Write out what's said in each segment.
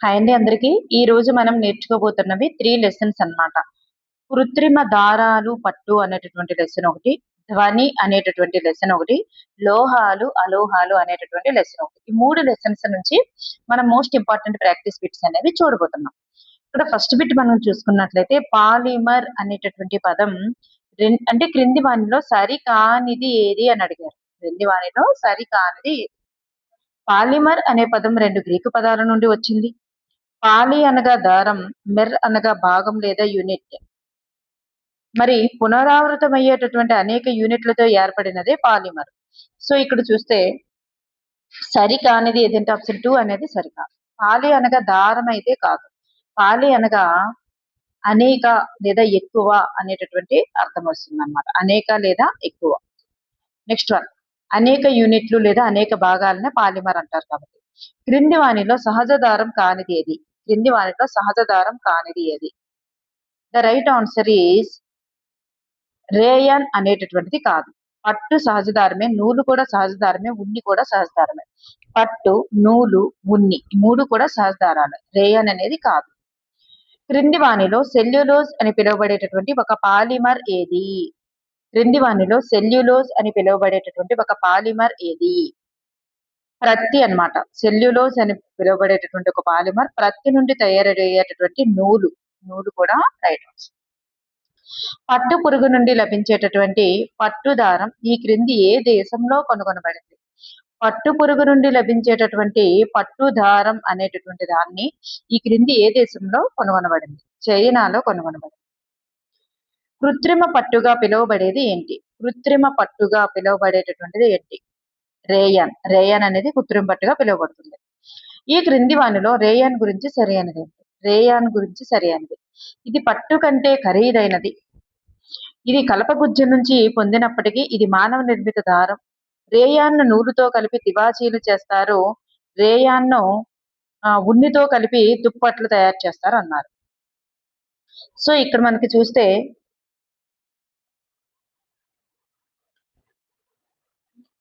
Hi అండి అందరికి. ఈ రోజు మనం నేర్చుకోబోతున్నవి 3 లెసన్స్ అన్నమాట. కృత్రిమ దారాలు పట్టు అనేటటువంటి లెసన్ ఒకటి, ధ్వని అనేటటువంటి లెసన్ ఒకటి, లోహాలు అలోహాలు అనేటటువంటి లెసన్ ఒకటి. ఈ 3 లెసన్స్ నుంచి మనం మోస్ట్ ఇంపార్టెంట్ ప్రాక్టీస్ బిట్స్ అనేవి చూడబోతున్నాం. ఇక్కడ ఫస్ట్ బిట్ మనం చూసుకున్నట్లయితే పాలిమర్ అనేటటువంటి పదం అంటే క్రింది వానిలో సరి కానిది ఏది అని అడిగారు. క్రింది వానిలో సరి కానిది ఏది? పాలిమర్ అనే పదం 2 గ్రీకు పదాల నుండి వచ్చింది. పాలి అనగా దారం, మెర్ అనగా భాగం లేదా యూనిట్. మరి పునరావృతమయ్యేటటువంటి అనేక యూనిట్లతో ఏర్పడినదే పాలిమర్. సో ఇక్కడ చూస్తే సరి కానిది ఏదంటే ఆప్షన్ 2 అనేది సరికాదు. పాలి అనగా దారం అయితే కాదు. పాలి అనగా అనేక లేదా ఎక్కువ అనేటటువంటి అర్థం వస్తుంది అన్నమాట. అనేక లేదా ఎక్కువ. నెక్స్ట్ వన్, అనేక యూనిట్లు లేదా అనేక భాగాలనే పాలిమర్ అంటారు కాబట్టి. క్రింది వానిలో సహజ దారం కానిది ఏది? క్రింది వానిలో సహజ దారం కానిది ఏది? The right answer is rayon అనేటటువంటిది కాదు. పట్టు సహజదారమే, నూలు కూడా సహజదారమే, ఉన్ని కూడా సహజదారమే. పట్టు, నూలు, ఉన్ని ఈ 3 కూడా సహజదారాలే. రేయన్ అనేది కాదు. క్రింది వానిలో సెల్యులోజ్ అని పిలువబడేటటువంటి ఒక పాలిమర్ ఏది? క్రింది వానిలో సెల్యులోజ్ అని పిలువబడేటటువంటి ఒక పాలిమర్ ఏది? ప్రత్తి అన్నమాట. సెల్యులోజ్ అని పిలువబడేటటువంటి ఒక పాలిమర్ ప్రత్తి నుండి తయారయ్యేటటువంటి నూలు. నూలు కూడా రైట్ ఆన్సర్. పట్టు పురుగు నుండి లభించేటటువంటి పట్టు దారం ఈ క్రింది ఏ దేశంలో కనుగొనబడింది? పట్టు పురుగు నుండి లభించేటటువంటి పట్టు దారం అనేటటువంటి దాన్ని ఈ క్రింది ఏ దేశంలో కనుగొనబడింది? చైనాలో కనుగొనబడింది. కృత్రిమ పట్టుగా పిలువబడేది ఏంటి? కృత్రిమ పట్టుగా పిలువబడేటటువంటిది ఏంటి? రేయన్. రేయన్ అనేది కృత్రిమ పట్టుగా పిలువబడుతుంది. ఈ క్రింది వానిలో రేయాన్ గురించి సరైనది ఏంటి? రేయాన్ గురించి సరైనది. ఇది పట్టు కంటే ఖరీదైనది. ఇది కలపగుజ్జు నుంచి పొందినప్పటికీ ఇది మానవ నిర్మిత దారం. రేయాన్ను నూలుతో కలిపి తివాచీలు చేస్తారు. రేయాన్ను ఉన్నితో కలిపి దుప్పట్లు తయారు చేస్తారు అన్నారు. సో ఇక్కడ మనకి చూస్తే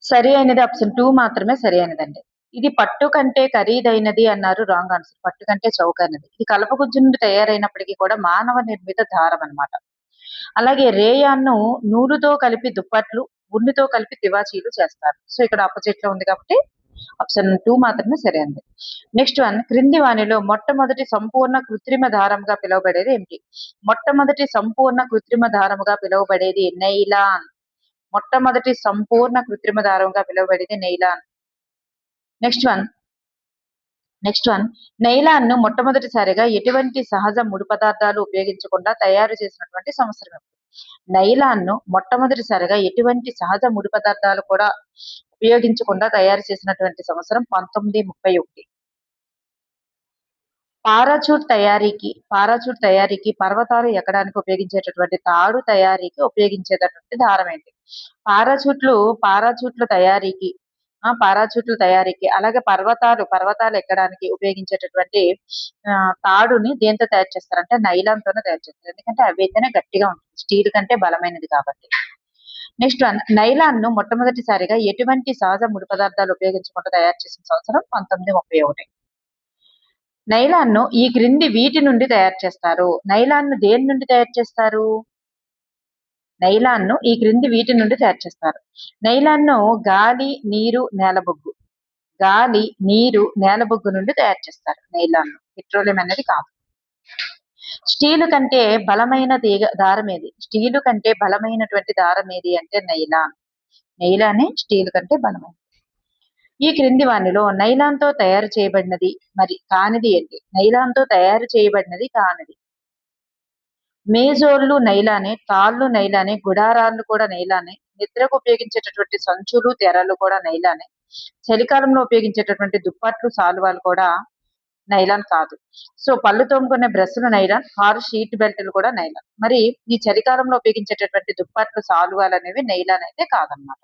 సరి అయినది ఆప్షన్ 2 మాత్రమే సరి అయినదండి. ఇది పట్టు కంటే ఖరీదైనది అన్నారు. Wrong answer. పట్టు కంటే చౌకైనది. ఇది కలపగుజ్జు నుండి తయారైనప్పటికీ కూడా మానవ నిర్మిత దారం అన్నమాట. అలాగే రేయాన్ను నూలుతో కలిపి దుప్పట్లు, ఉన్నితో కలిపి తివాచీలు చేస్తారు. సో ఇక్కడ ఆపోజిట్ లో ఉంది కాబట్టి ఆప్షన్ 2 మాత్రమే సరైనది. నెక్స్ట్ వన్, క్రింది వానిలో మొట్టమొదటి సంపూర్ణ కృత్రిమ దారంగా పిలువబడేది ఏమిటి? మొట్టమొదటి సంపూర్ణ కృత్రిమ దారముగా పిలువబడేది నైలాన్. మొట్టమొదటి సంపూర్ణ కృత్రిమ దారంగా పిలువబడేది నైలాన్. నెక్స్ట్ వన్, నైలాన్ ను మొట్టమొదటిసారిగా ఎటువంటి సహజ ముడి పదార్థాలు ఉపయోగించకుండా తయారు చేసినటువంటి సంవత్సరం ఎప్పుడు? నైలాన్ ను మొట్టమొదటిసారిగా ఎటువంటి సహజ ముడి పదార్థాలు కూడా ఉపయోగించకుండా తయారు చేసినటువంటి సంవత్సరం 1931. పారాచూట్ తయారీకి పర్వతాలు ఎక్కడానికి ఉపయోగించేటటువంటి తాడు తయారీకి ఉపయోగించేటటువంటి దారం ఏంటి? పారాచూట్ల తయారీకి అలాగే పర్వతాలు ఎక్కడానికి ఉపయోగించేటటువంటి తాడుని దేంతో తయారు చేస్తారంటే నైలాన్ తోనే తయారు చేస్తారు. ఎందుకంటే అవి అయితేనే గట్టిగా ఉంటుంది, స్టీల్ కంటే బలమైనది కాబట్టి. నెక్స్ట్ వన్, నైలాన్ ను మొట్టమొదటిసారిగా ఎటువంటి సహజ ముడి పదార్థాలు ఉపయోగించకుండా తయారు చేసిన సంవత్సరం 1931. నైలాన్ ను ఈ క్రింది వీటి నుండి తయారు చేస్తారు. నైలాన్ ను దేని నుండి తయారు చేస్తారు? నైలాన్ ను ఈ క్రింది వీటి నుండి తయారు చేస్తారు. నైలాన్ ను గాలి, నీరు, నేలబొగ్గు నుండి తయారు చేస్తారు. నైలాన్ ను పెట్రోలియం అనేది కాదు. స్టీలు కంటే బలమైన దారం ఏది? స్టీలు కంటే బలమైనటువంటి దారం ఏది అంటే నైలాన్. నైలానే స్టీల్ కంటే బలమైనది. ఈ క్రింది వానిలో నైలాన్ తో తయారు చేయబడినది మరి కానిది ఏంటి? నైలాన్ తో తయారు చేయబడినది కానిది. మేజోర్లు నైలానే, తాళ్ళు నైలానే, గుడారాలు కూడా నైలానే, నిద్రకు ఉపయోగించేటటువంటి సంచులు, తెరలు కూడా నైలానే, చలికాలంలో ఉపయోగించేటటువంటి దుప్పట్లు, సాలువాలు కూడా నైలాన్ కాదు. సో పళ్ళు తోముకునే బ్రష్లు నైలాన్, కారు సీట్ బెల్ట్లు కూడా నైలాన్. మరి ఈ చలికాలంలో ఉపయోగించేటటువంటి దుప్పట్లు, సాలువాలు అనేవి నైలాన్ అయితే కాదన్నమాట.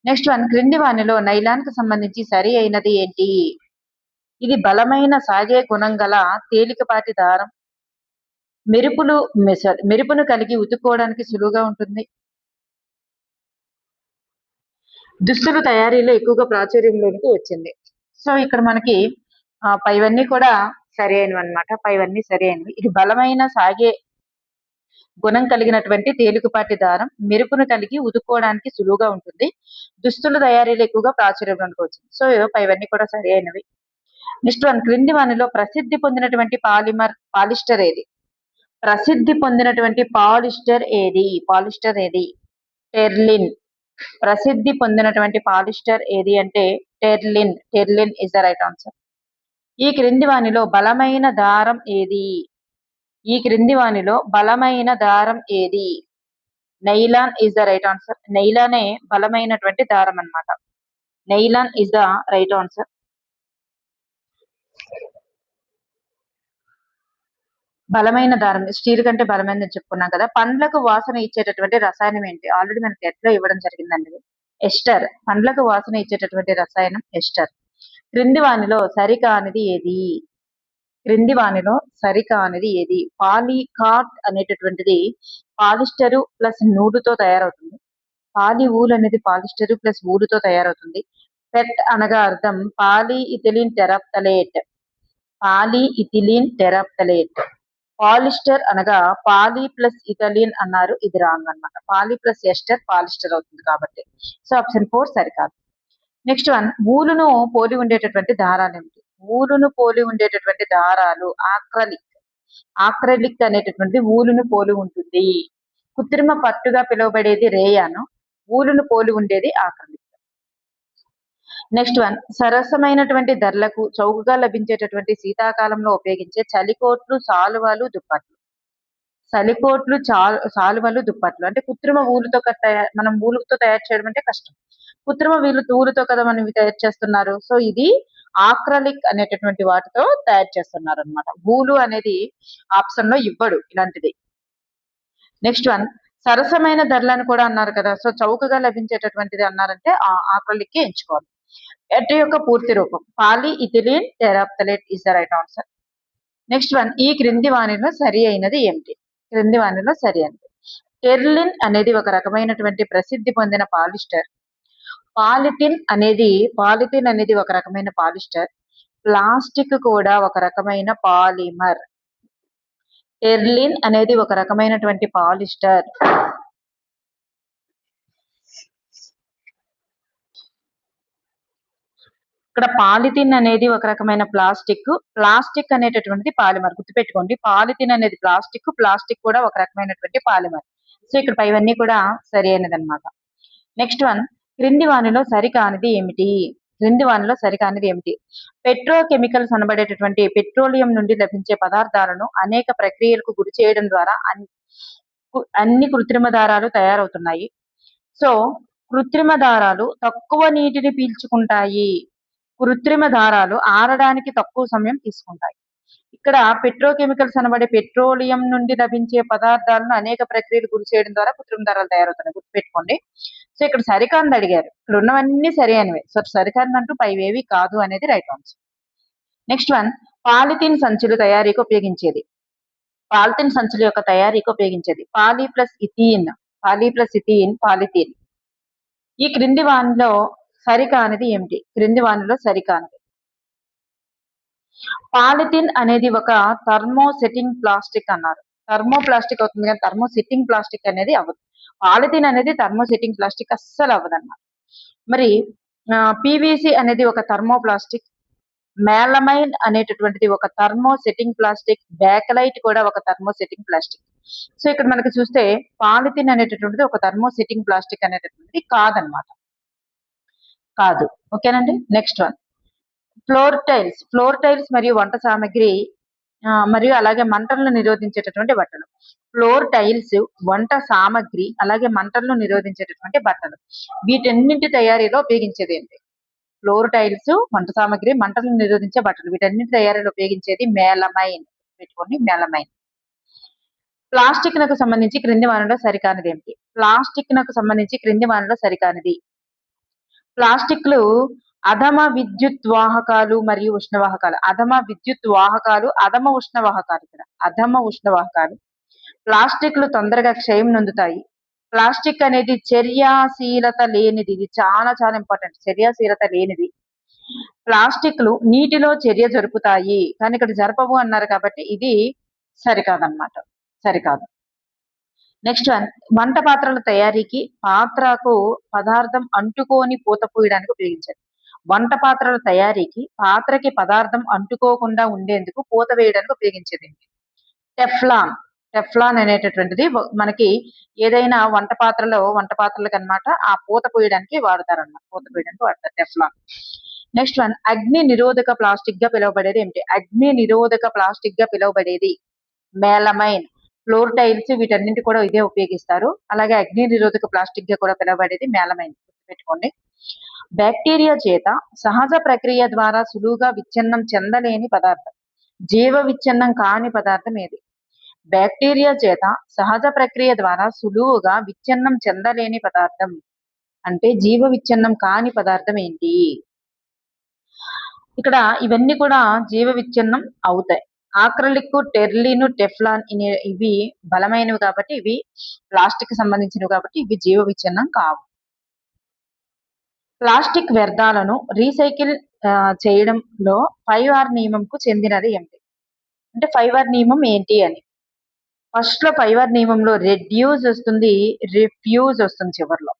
నెక్స్ట్ వన్, క్రింది వానిలో నైలాన్ కు సంబంధించి సరి అయినది ఏంటి? ఇది బలమైన సాగే గుణం గల తేలికపాటి దారం. మెరుపును కలిగి ఉతుక్కోవడానికి సులువుగా ఉంటుంది. దుస్తుల తయారీలో ఎక్కువగా ప్రాచుర్యంలోనికి వచ్చింది. సో ఇక్కడ మనకి పైవన్నీ కూడా సరి అయినవి అనమాట. పైవన్నీ సరి అయినవి. ఇది బలమైన సాగే గుణం కలిగినటువంటి తేలికపాటి దారం, మెరుపును కలిగి ఉతుక్కోవడానికి సులువుగా ఉంటుంది. దుస్తుల తయారీలో ఎక్కువగా ప్రాచుర్యంలోకి వచ్చింది. సో పైవన్నీ కూడా సరి అయినవి. నెక్స్ట్ వన్, క్రింది వానిలో ప్రసిద్ధి పొందినటువంటి పాలిస్టర్ ఏది? ప్రసిద్ధి పొందినటువంటి పాలిస్టర్ ఏది? టెర్లిన్. ప్రసిద్ధి పొందినటువంటి పాలిస్టర్ ఏది అంటే టెర్లిన్. టెర్లిన్ ఇస్ ద రైట్ ఆన్సర్. ఈ క్రింది వానిలో బలమైన దారం ఏది? ఈ క్రింది వానిలో బలమైన దారం ఏది? Nylon is the right answer. నైలానే బలమైనటువంటి దారం అన్నమాట. Nylon is the right answer. బలమైన దారం స్టీల్ కంటే బలమైనదని చెప్పుకున్నాం కదా. పండ్లకు వాసన ఇచ్చేటటువంటి రసాయనం ఏంటి? ఆల్రెడీ మనకి ఎట్లో ఇవ్వడం జరిగిందండి. ఎస్టర్. పండ్లకు వాసన ఇచ్చేటటువంటి రసాయనం ఎస్టర్. క్రింది వానిలో సరికానిది ఏది? క్రింది వానిలో సరికానిది ఏది? పాలీకార్డ్ అనేటటువంటిది పాలిస్టరు ప్లస్ నూలుతో తయారవుతుంది. పాలివూల్ అనేది పాలిస్టరు ప్లస్ ఊలుతో తయారవుతుంది. పెట్ అనగా అర్థం పాలిఇథిలిన్ టెరాప్తలేట్. పాలిఇథిలిన్ టెరాప్తలేట్. పాలిస్టర్ అనగా పాలి ప్లస్ ఇథలిన్ అన్నారు, ఇది రాంగ్ అన్నమాట. పాలి ప్లస్ ఎస్టర్ పాలిస్టర్ అవుతుంది కాబట్టి. సో ఆప్షన్ 4 సరికాదు. నెక్స్ట్ వన్, ఊలును పోలి ఉండేటటువంటి దారాలు ఏమిటి? ఊలును పోలి ఉండేటటువంటి దారాలు ఆక్రలిక్. ఆక్రలిక్ అనేటటువంటి ఊలును పోలి ఉంటుంది. కృత్రిమ పట్టుగా పిలువబడేది రేయాను. ఊలును పోలి ఉండేది ఆక్రలిక్. నెక్స్ట్ వన్, సరసమైనటువంటి ధరలకు చౌకగా లభించేటటువంటి శీతాకాలంలో ఉపయోగించే చలికోట్లు, సాలువాలు, దుప్పట్లు. చలికోట్లు, సాలువలు, దుప్పట్లు అంటే కృత్రిమ ఊలుతో మనం ఊలుతో తయారు చేయడం అంటే కష్టం. కృత్రిమ ఊలుతో కదా మనం ఇవి తయారు చేస్తున్నారు. సో ఇది ఆక్రలిక్ అనేటటువంటి వాటితో తయారు చేస్తున్నారు అనమాట. ఊలు అనేది ఆప్షన్ లో ఇవ్వడు ఇలాంటిది. నెక్స్ట్ వన్, సరసమైన ధరలను కూడా అన్నారు కదా. సో చౌకగా లభించేటటువంటిది అన్నారంటే ఆక్రలిక్ ఎంచుకోవాలి. ఎట్ యొక్క పూర్తి రూపం polyethylene terephthalate is the right answer. Next one, ఈ క్రింది వానిలో సరి అయినది ఏమిటి? క్రింది వానిలో సరి అయినది టెర్లిన్ అనేది ఒక రకమైనటువంటి ప్రసిద్ధి పొందిన పాలిస్టర్. పాలిథిన్ అనేది ఒక రకమైన పాలిస్టర్. ప్లాస్టిక్ కూడా ఒక రకమైన పాలిమర్. టెర్లిన్ అనేది ఒక రకమైనటువంటి పాలిస్టర్. ఇక్కడ పాలిథిన్ అనేది ఒక రకమైన ప్లాస్టిక్ అనేటటువంటిది పాలిమర్. గుర్తుపెట్టుకోండి, పాలిథిన్ అనేది ప్లాస్టిక్ కూడా ఒక రకమైనటువంటి పాలిమర్. సో ఇక్కడ పైవన్నీ కూడా సరి అయినది అనమాట. నెక్స్ట్ వన్, క్రింది వానిలో సరికానిది ఏమిటి? క్రింది వానిలో సరికానిది ఏమిటి? పెట్రోకెమికల్స్ అనబడేటటువంటి పెట్రోలియం నుండి లభించే పదార్థాలను అనేక ప్రక్రియలకు గురి చేయడం ద్వారా అన్ని కృత్రిమ దారాలు తయారవుతున్నాయి. సో కృత్రిమ దారాలు తక్కువ నీటిని పీల్చుకుంటాయి. కృత్రిమ దారాలు ఆరడానికి తక్కువ సమయం తీసుకుంటాయి. ఇక్కడ పెట్రోకెమికల్స్ అనబడే పెట్రోలియం నుండి లభించే పదార్థాలను అనేక ప్రక్రియలు గురి చేయడం ద్వారా కృత్రిమ దారాలు తయారవుతున్నాయి. గుర్తుపెట్టుకోండి. సో ఇక్కడ సరికాని అడిగారు. ఇక్కడ ఉన్నవన్నీ సరి అయినవే. సో సరికాని అంటూ పైవేవి కాదు అనేది right answer. Next one, polythene సంచులు తయారీకి ఉపయోగించేది. పాలిథిన్ సంచుల యొక్క తయారీకి ఉపయోగించేది పాలి ప్లస్ ఇథీన్. పాలిథిన్. ఈ క్రింది వానిలో సరికానిది ఏమిటి? క్రింది వానిలో సరికానిది పాలిథిన్ అనేది ఒక థర్మోసెటింగ్ ప్లాస్టిక్ అన్నారు. థర్మోప్లాస్టిక్ అవుతుంది కానీ థర్మోసెటింగ్ ప్లాస్టిక్ అనేది అవ్వదు. పాలిథిన్ అనేది థర్మోసెటింగ్ ప్లాస్టిక్ అస్సలు అవ్వదన్నమాట. మరి పీవీసీ అనేది ఒక థర్మోప్లాస్టిక్. మేలమైన్ అనేటటువంటిది ఒక థర్మోసెటింగ్ ప్లాస్టిక్. బ్యాకలైట్ కూడా ఒక థర్మోసెటింగ్ ప్లాస్టిక్. సో ఇక్కడ మనకి చూస్తే పాలిథిన్ అనేటటువంటిది ఒక థర్మోసెటింగ్ ప్లాస్టిక్ అనేటటువంటిది కాదనమాట. కాదు. ఓకేనండి. నెక్స్ట్ వన్, ఫ్లోర్ టైల్స్ మరియు వంట సామాగ్రి మరియు అలాగే మంటలను నిరోధించేటటువంటి బట్టలు. ఫ్లోర్ టైల్స్, వంట సామాగ్రి, అలాగే మంటలను నిరోధించేటటువంటి బట్టలు. వీటన్నింటి తయారీలో ఉపయోగించేది ఏంటి? ఫ్లోర్ టైల్స్, వంట సామాగ్రి, మంటలను నిరోధించే బట్టలు. వీటన్నింటి తయారీలో ఉపయోగించేది మేలమైన్. పెట్టుకోండి, మేలమైన్. ప్లాస్టిక్ నకు సంబంధించి క్రింది వానిలో సరికానిది ఏమిటి? ప్లాస్టిక్ నకు సంబంధించి క్రింది వానిలో సరికానిది ప్లాస్టిక్లు అధమ విద్యుత్ వాహకాలు మరియు ఉష్ణవాహకాలు. అధమ విద్యుత్ వాహకాలు, అధమ ఉష్ణవాహకాలు. ఇక్కడ అధమ ఉష్ణవాహకాలు. ప్లాస్టిక్లు తొందరగా క్షయం నొందుతాయి. ప్లాస్టిక్ అనేది చర్యాశీలత లేనిది. ఇది చాలా చాలా ఇంపార్టెంట్. చర్యాశీలత లేనిది. ప్లాస్టిక్లు నీటిలో చర్య జరుపుతాయి, కానీ ఇక్కడ జరపవు అన్నారు కాబట్టి ఇది సరికాదన్నమాట, సరికాదు. నెక్స్ట్ వన్, వంట పాత్రల తయారీకి పాత్రకు పదార్థం అంటుకోని పూత పూయడానికి ఉపయోగించారు. వంట పాత్రల తయారీకి పాత్రకి పదార్థం అంటుకోకుండా ఉండేందుకు పూత వేయడానికి ఉపయోగించేది టెఫ్లాన్. టెఫ్లాన్ అనేటటువంటిది మనకి ఏదైనా వంట పాత్రలకు అన్నమాట ఆ పూత పూయడానికి వాడతారన్నమాట, పూత పూయడానికి వాడతారు టెఫ్లాన్. నెక్స్ట్ వన్, అగ్ని నిరోధక ప్లాస్టిక్ గా పిలువబడేది ఏమిటి? అగ్ని నిరోధక ప్లాస్టిక్ గా పిలువబడేది మేలమైన్. ఫ్లోర్ టైల్స్ వీటన్నింటి కూడా ఇదే ఉపయోగిస్తారు. అలాగే అగ్ని నిరోధక ప్లాస్టిక్ గా కూడా పిలువబడేది మేలమైన్, గుర్తుపెట్టుకోండి. బ్యాక్టీరియా చేత సహజ ప్రక్రియ ద్వారా సులువుగా విచ్ఛిన్నం చెందలేని పదార్థం, జీవ విచ్ఛిన్నం కాని పదార్థం ఏది? బ్యాక్టీరియా చేత సహజ ప్రక్రియ ద్వారా సులువుగా విచ్ఛిన్నం చెందలేని పదార్థం అంటే జీవ విచ్ఛిన్నం కాని పదార్థం ఏంటి? ఇక్కడ ఇవన్నీ కూడా జీవ విచ్ఛిన్నం అవుతాయి. ఆక్రలిక్, టెర్లిన్, టెఫ్లాన్ ఇవి బలమైనవి కాబట్టి ఇవి ప్లాస్టిక్ సంబంధించినవి కాబట్టి ఇవి జీవ విచ్ఛిన్నం కావు. ప్లాస్టిక్ వ్యర్థాలను రీసైకిల్ చేయడంలో 5R నియమంకు చెందినది ఏమిటి? అంటే 5R నియమం ఏంటి అని. ఫస్ట్ లో 5R నియమంలో రెడ్యూస్ వస్తుంది, రిఫ్యూజ్ వస్తుంది చివరిలో.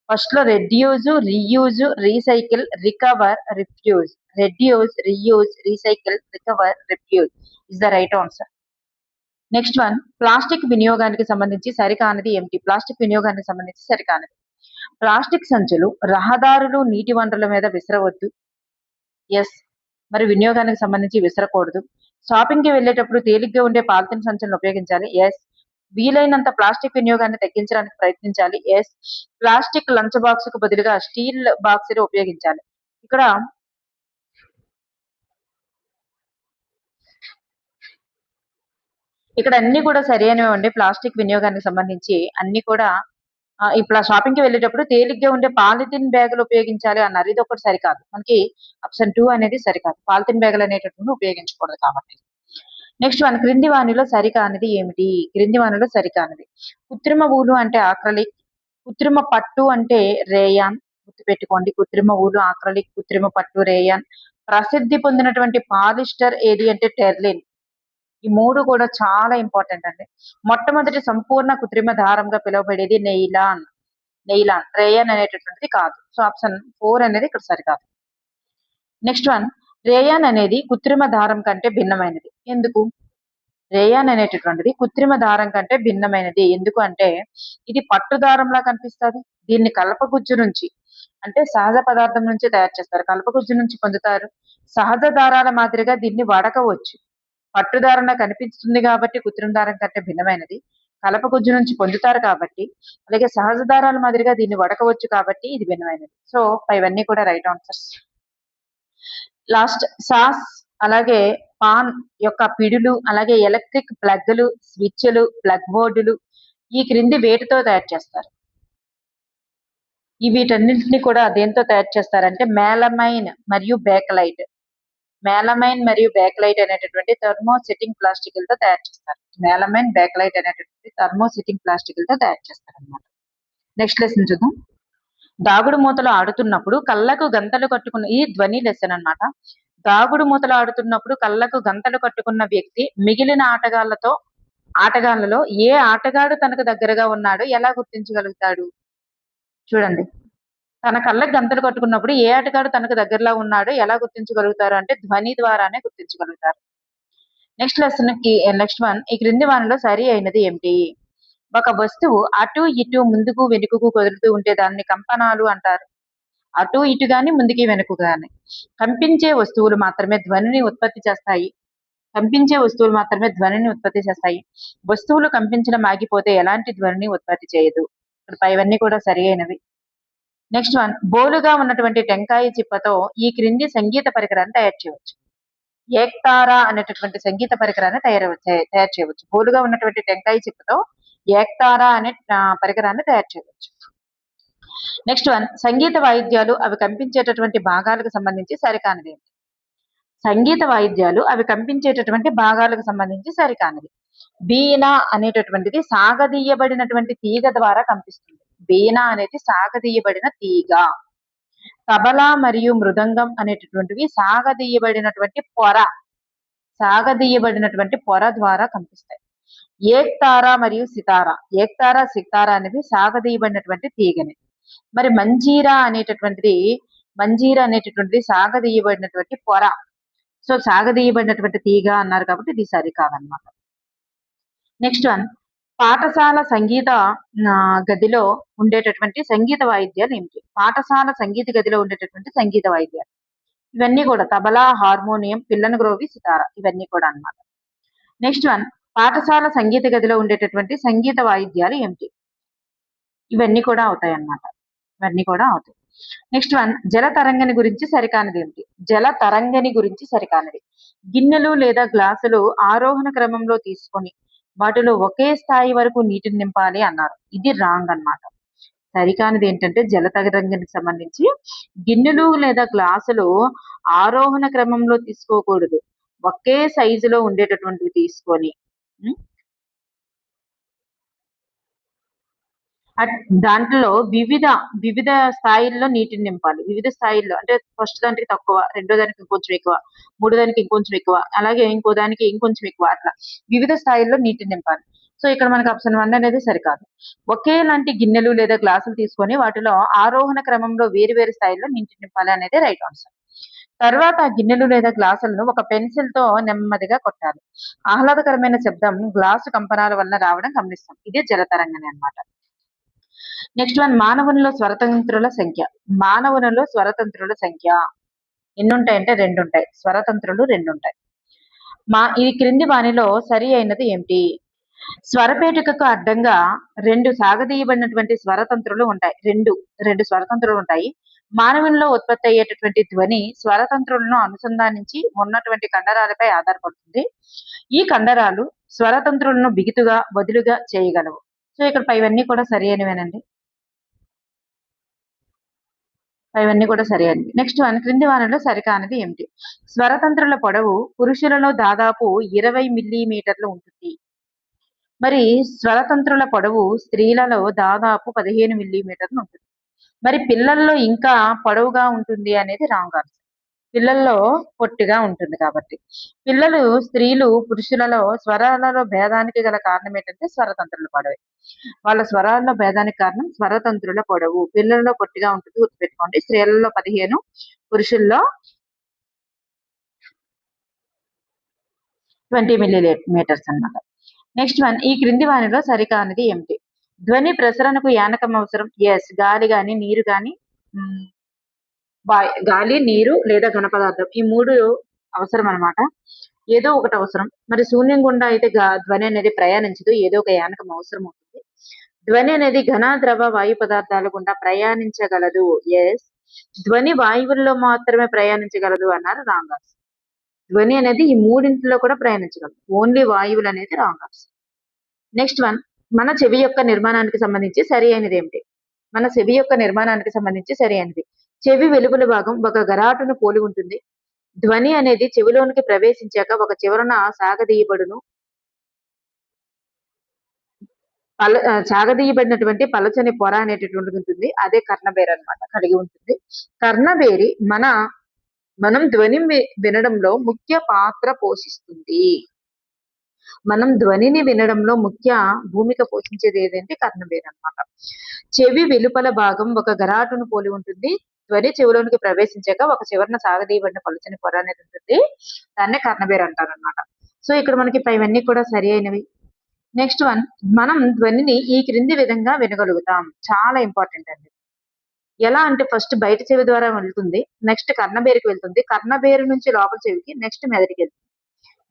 ఫస్ట్ లో రెడ్యూజ్, reuse, recycle, recover, refuse. Reduce, reuse, recycle, recover, refuse is the right answer. Next one, plastic వినియోగానికి సంబంధించి సరికానిది ఏమిటి? ప్లాస్టిక్ వినియోగానికి సంబంధించి సరికానిది. ప్లాస్టిక్ సంచులు రహదారులు, నీటి వనరుల మీద విసరవద్దు. ఎస్. మరి వినియోగానికి సంబంధించి విసరకూడదు. షాపింగ్ కి వెళ్ళేటప్పుడు తేలిగ్గా ఉండే పాలిథిన్ సంచులను ఉపయోగించాలి. ఎస్. వీలైనంత ప్లాస్టిక్ వినియోగాన్ని తగ్గించడానికి ప్రయత్నించాలి. ఎస్. ప్లాస్టిక్ లంచ్ బాక్స్ కు బదులుగా స్టీల్ బాక్స్ ఉపయోగించాలి. ఇక్కడ అన్ని కూడా సరైనవి అండి. ప్లాస్టిక్ వినియోగానికి సంబంధించి అన్ని కూడా ఇప్పుడు షాపింగ్ కి వెళ్ళేటప్పుడు తేలిగ్గా ఉండే పాలిథిన్ బ్యాగులు ఉపయోగించాలి అన్నారు. ఇది ఒకటి సరికాదు, మనకి ఆప్షన్ 2 అనేది సరికాదు. పాలిథిన్ బ్యాగులు అనేటటువంటి ఉపయోగించకూడదు కాబట్టి. నెక్స్ట్ వన్, క్రింది వానిలో సరికానిది ఏమిటి? క్రింది వానిలో సరికానిది. కృత్రిమ ఊలు అంటే ఆక్రలిక్, కృత్రిమ పట్టు అంటే రేయాన్. గుర్తుపెట్టుకోండి, కృత్రిమ ఊలు ఆక్రలిక్, కృత్రిమ పట్టు రేయాన్. ప్రసిద్ధి పొందినటువంటి పాలిస్టర్ ఏది అంటే టెర్లిన్. ఈ మూడు కూడా చాలా ఇంపార్టెంట్ అండి. మొట్టమొదటి సంపూర్ణ కృత్రిమ దారంగా పిలువబడేది నెయిలాన్. రేయాన్ అనేటటువంటిది కాదు. సో ఆప్షన్ 4 అనేది ఇక్కడ సరికాదు. నెక్స్ట్ వన్, రేయాన్ అనేది కృత్రిమ దారం కంటే భిన్నమైనది. ఎందుకు? రేయాన్ అనేటటువంటిది కృత్రిమ దారం కంటే భిన్నమైనది ఎందుకు అంటే ఇది పట్టు దారంలా కనిపిస్తుంది. దీన్ని కలపగుజ్జు నుంచి అంటే సహజ పదార్థం నుంచి తయారు చేస్తారు, కలపగుజ్జు నుంచి పొందుతారు. సహజ దారాల మాదిరిగా దీన్ని వడకవచ్చు. పట్టుదారంలా కనిపిస్తుంది కాబట్టి కృత్రిమ దారం కంటే భిన్నమైనది. కలపగుజ్జు నుంచి పొందుతారు కాబట్టి, అలాగే సహజ దారాల మాదిరిగా దీన్ని వడకవచ్చు కాబట్టి ఇది భిన్నమైనది. సో ఇవన్నీ కూడా రైట్ ఆన్సర్స్. లాస్ట్, సాస్ అలాగే పాన్ యొక్క పిడులు, అలాగే ఎలక్ట్రిక్ ప్లగ్లు, స్విచ్లు, ప్లగ్ బోర్డులు ఈ క్రింది వేటితో తయారు చేస్తారు? వీటన్నింటినీ కూడా దేంతో తయారు చేస్తారంటే మేలమైన్ మరియు బేకలైట్. మేలమైన్ మరియు బేకలైట్ అనేటటువంటి థర్మోసెటింగ్ ప్లాస్టిక్లతో తయారు చేస్తారు. మేలమైన్, బేకలైట్ అనేటటువంటి థర్మోసెటింగ్ ప్లాస్టిక్లతో తయారు చేస్తారు అన్నమాట. నెక్స్ట్ లెసన్ చూద్దాం. దాగుడు మూతలు ఆడుతున్నప్పుడు కళ్ళకు గంతలు కట్టుకున్న, ఈ ధ్వని లెసన్ అన్నమాట. దాగుడు మూతలు ఆడుతున్నప్పుడు కళ్ళకు గంతలు కట్టుకున్న వ్యక్తి మిగిలిన ఆటగాళ్లలో ఏ ఆటగాడు తనకు దగ్గరగా ఉన్నాడో ఎలా గుర్తించగలుగుతాడు? చూడండి, తన కళ్ళకు గంతలు కట్టుకున్నప్పుడు ఏ ఆటగాడు తనకు దగ్గరలో ఉన్నాడో ఎలా గుర్తించగలుగుతారు అంటే ధ్వని ద్వారానే గుర్తించగలుగుతారు. నెక్స్ట్ వన్, ఈ క్రింది వానిలో సరి అయినది ఏమిటి? ఒక వస్తువు అటు ఇటు ముందుకు వెనుకకు కదులుతూ ఉంటే దాన్ని కంపనాలు అంటారు. అటు ఇటు గాని ముందుకి వెనుక గాని. కంపించే వస్తువులు మాత్రమే ధ్వనిని ఉత్పత్తి చేస్తాయి. వస్తువులు కంపించడం ఆగిపోతే ఎలాంటి ధ్వనిని ఉత్పత్తి చేయదు. ఇవన్నీ కూడా సరి అయినవి. నెక్స్ట్ వన్, బోలుగా ఉన్నటువంటి టెంకాయ చిప్పతో ఈ క్రింది సంగీత పరికరాన్ని తయారు చేయవచ్చు. ఏక్తారా అనేటటువంటి సంగీత పరికరాన్ని తయారు చేయవచ్చు. బోలుగా ఉన్నటువంటి టెంకాయ చిప్పతో ఏక్తారా అనే పరికరాన్ని తయారు చేయవచ్చు. నెక్స్ట్ వన్, సంగీత వాయిద్యాలు అవి కంపించేటటువంటి భాగాలకు సంబంధించి సరికానిది. సంగీత వాయిద్యాలు అవి కంపించేటటువంటి భాగాలకు సంబంధించి సరికానిది. బీనా అనేటటువంటిది సాగదీయబడినటువంటి తీగ ద్వారా కంపిస్తుంది. బీనా అనేది సాగదీయబడిన తీగ. తబలా మరియు మృదంగం అనేటటువంటివి సాగదీయబడినటువంటి పొర ద్వారా కనిపిస్తాయి. ఏక్తారా మరియు సితారా, ఏక్తారా సితారా అనేవి సాగదీయబడినటువంటి తీగని. మరి మంజీరా అనేటటువంటిది సాగదీయబడినటువంటి పొర. సో సాగదీయబడినటువంటి తీగ అన్నారు కాబట్టి ఇది సరికాదన్నమాట. నెక్స్ట్ వన్, పాఠశాల సంగీత గదిలో ఉండేటటువంటి సంగీత వాయిద్యాలు ఏమిటి? పాఠశాల సంగీత గదిలో ఉండేటటువంటి సంగీత వాయిద్యాలు ఇవన్నీ కూడా తబలా, హార్మోనియం, పిల్లను గ్రోవి, సితార, ఇవన్నీ కూడా అన్నమాట. నెక్స్ట్ వన్, పాఠశాల సంగీత గదిలో ఉండేటటువంటి సంగీత వాయిద్యాలు ఏమిటి? ఇవన్నీ కూడా అవుతాయి అన్నమాట. ఇవన్నీ కూడా అవుతాయి. నెక్స్ట్ వన్, జల తరంగని గురించి సరికానిది ఏమిటి? జల తరంగని గురించి సరికానిది, గిన్నెలు లేదా గ్లాసులు ఆరోహణ క్రమంలో తీసుకొని వాటిలో ఒకే స్థాయి వరకు నీటిని నింపాలి అన్నారు. ఇది రాంగ్ అన్నమాట. సరికానిది ఏంటంటే జల తరంగనికి సంబంధించి గిన్నెలు లేదా గ్లాసులు ఆరోహణ క్రమంలో తీసుకోకూడదు, ఒకే సైజులో ఉండేటటువంటివి తీసుకొని దాంట్లో వివిధ స్థాయిల్లో నీటిని నింపాలి. వివిధ స్థాయిల్లో అంటే ఫస్ట్ దానికి తక్కువ, రెండో దానికి ఇంకొంచెం ఎక్కువ, మూడో దానికి ఇంకొంచెం ఎక్కువ, అలాగే ఇంకో దానికి ఇంకొంచెం ఎక్కువ, అట్లా వివిధ స్థాయిల్లో నీటిని నింపాలి. సో ఇక్కడ మనకి ఆప్షన్ 1 అనేది సరికాదు. ఒకేలాంటి గిన్నెలు లేదా గ్లాసులు తీసుకొని వాటిలో ఆరోహణ క్రమంలో వేరు స్థాయిల్లో నీటిని నింపాలి అనేది రైట్ ఆన్సర్. తర్వాత గిన్నెలు లేదా గ్లాసులను ఒక పెన్సిల్ తో నెమ్మదిగా కొట్టాలి. ఆహ్లాదకరమైన శబ్దం గ్లాసు కంపనాల వల్ల రావడం గమనిస్తాం. ఇదే జలతరంగని అన్నమాట. నెక్స్ట్ వన్, మానవునిలో స్వరతంత్రుల సంఖ్య ఎన్ని ఉంటాయంటే 2 ఉంటాయి. స్వరతంత్రులు 2 ఉంటాయి. ఈ క్రింది వానిలో సరి అయినది ఏమిటి? స్వరపేటికకు అడ్డంగా 2 సాగదీయబడినటువంటి స్వరతంత్రులు ఉంటాయి. రెండు స్వరతంత్రులు ఉంటాయి. మానవునిలో ఉత్పత్తి అయ్యేటటువంటి ధ్వని స్వరతంత్రులను అనుసంధానించి ఉన్నటువంటి కండరాలపై ఆధారపడుతుంది. ఈ కండరాలు స్వరతంత్రులను బిగుతుగా, వదులుగా చేయగలవు. సో ఇక్కడ పైవన్నీ కూడా సరి అయినవేనండి. ఇవన్నీ కూడా సరి అయినవి. నెక్స్ట్ వన్, క్రింది వానిలో సరికానిది ఏమిటి? స్వరతంత్రుల పొడవు పురుషులలో దాదాపు 20 మిల్లీమీటర్లు ఉంటుంది. మరి స్వరతంత్రుల పొడవు స్త్రీలలో దాదాపు 15 మిల్లీమీటర్లు ఉంటుంది. మరి పిల్లల్లో ఇంకా పొడవుగా ఉంటుంది అనేది రాంగ్ ఆన్సర్. పిల్లల్లో పొట్టిగా ఉంటుంది కాబట్టి. స్త్రీలు, పురుషులలో స్వరాలలో భేదానికి గల కారణం ఏంటంటే స్వరతంత్రుల పొడవే. వాళ్ళ స్వరాల్లో భేదానికి కారణం స్వరతంత్రుల పొడవు. పిల్లల్లో పొట్టిగా ఉంటుంది, గుర్తుపెట్టుకోండి. స్త్రీలలో 15, పురుషుల్లో 20 మిల్లీమీటర్స్ అన్నమాట. నెక్స్ట్ వన్, ఈ క్రింది వానిలో సరికానిది ఏమిటి? ధ్వని ప్రసరణకు యానకం అవసరం. ఎస్, గాలి గాని నీరు గాని, గాలి, నీరు లేదా ఘన పదార్థం, ఈ 3 అవసరం అన్నమాట. ఏదో ఒకటి అవసరం. మరి శూన్యం గుండా అయితే ధ్వని అనేది ప్రయాణించదు, ఏదో ఒక యానకం అవసరం అవుతుంది. ధ్వని అనేది ఘన, ద్రవ, వాయు పదార్థాల గుండా ప్రయాణించగలదు. ఎస్, ధ్వని వాయువుల్లో మాత్రమే ప్రయాణించగలదు అన్నారు. Wrong answer. ధ్వని అనేది ఈ 3 కూడా ప్రయాణించగలదు, ఓన్లీ వాయువులు అనేది రాంగ్ ఆన్సర్. నెక్స్ట్ వన్, మన చెవి యొక్క నిర్మాణానికి సంబంధించి సరి అయినది ఏమిటి? మన చెవి యొక్క నిర్మాణానికి సంబంధించి సరి అయినది, చెవి వెలుపల భాగం ఒక గరాటును పోలి ఉంటుంది. ధ్వని అనేది చెవిలోనికి ప్రవేశించాక ఒక చివరన సాగదీయబడును. సాగదీయబడినటువంటి పలచని పొర అనేటటువంటిది ఉంటుంది. అదే కర్ణబేరి అన్నమాట, కలిగి ఉంటుంది. కర్ణబేరి మనం ధ్వని వినడంలో ముఖ్య పాత్ర పోషిస్తుంది. మనం ధ్వనిని వినడంలో ముఖ్య భూమిక పోషించేది ఏదంటే కర్ణబేరి అన్నమాట. చెవి వెలుపల భాగం ఒక గరాటును పోలి ఉంటుంది. ధ్వని చెవిలోనికి ప్రవేశించాక ఒక చివరన సాగదీయబడిన పలుచని పొర అనేది ఉంటుంది. దాన్నే కర్ణబేరి అంటారు అన్నమాట. సో ఇక్కడ మనకి ఇవన్నీ కూడా సరి అయినవి. నెక్స్ట్ వన్, మనం ధ్వనిని ఈ క్రింది విధంగా వినగలుగుతాం. చాలా ఇంపార్టెంట్ అండి. ఎలా అంటే ఫస్ట్ బయట చెవి ద్వారా వెళ్తుంది, నెక్స్ట్ కర్ణబేరికి వెళ్తుంది, కర్ణబేరి నుంచి లోపల చెవికి, నెక్స్ట్ మెదడుకి వెళ్తుంది.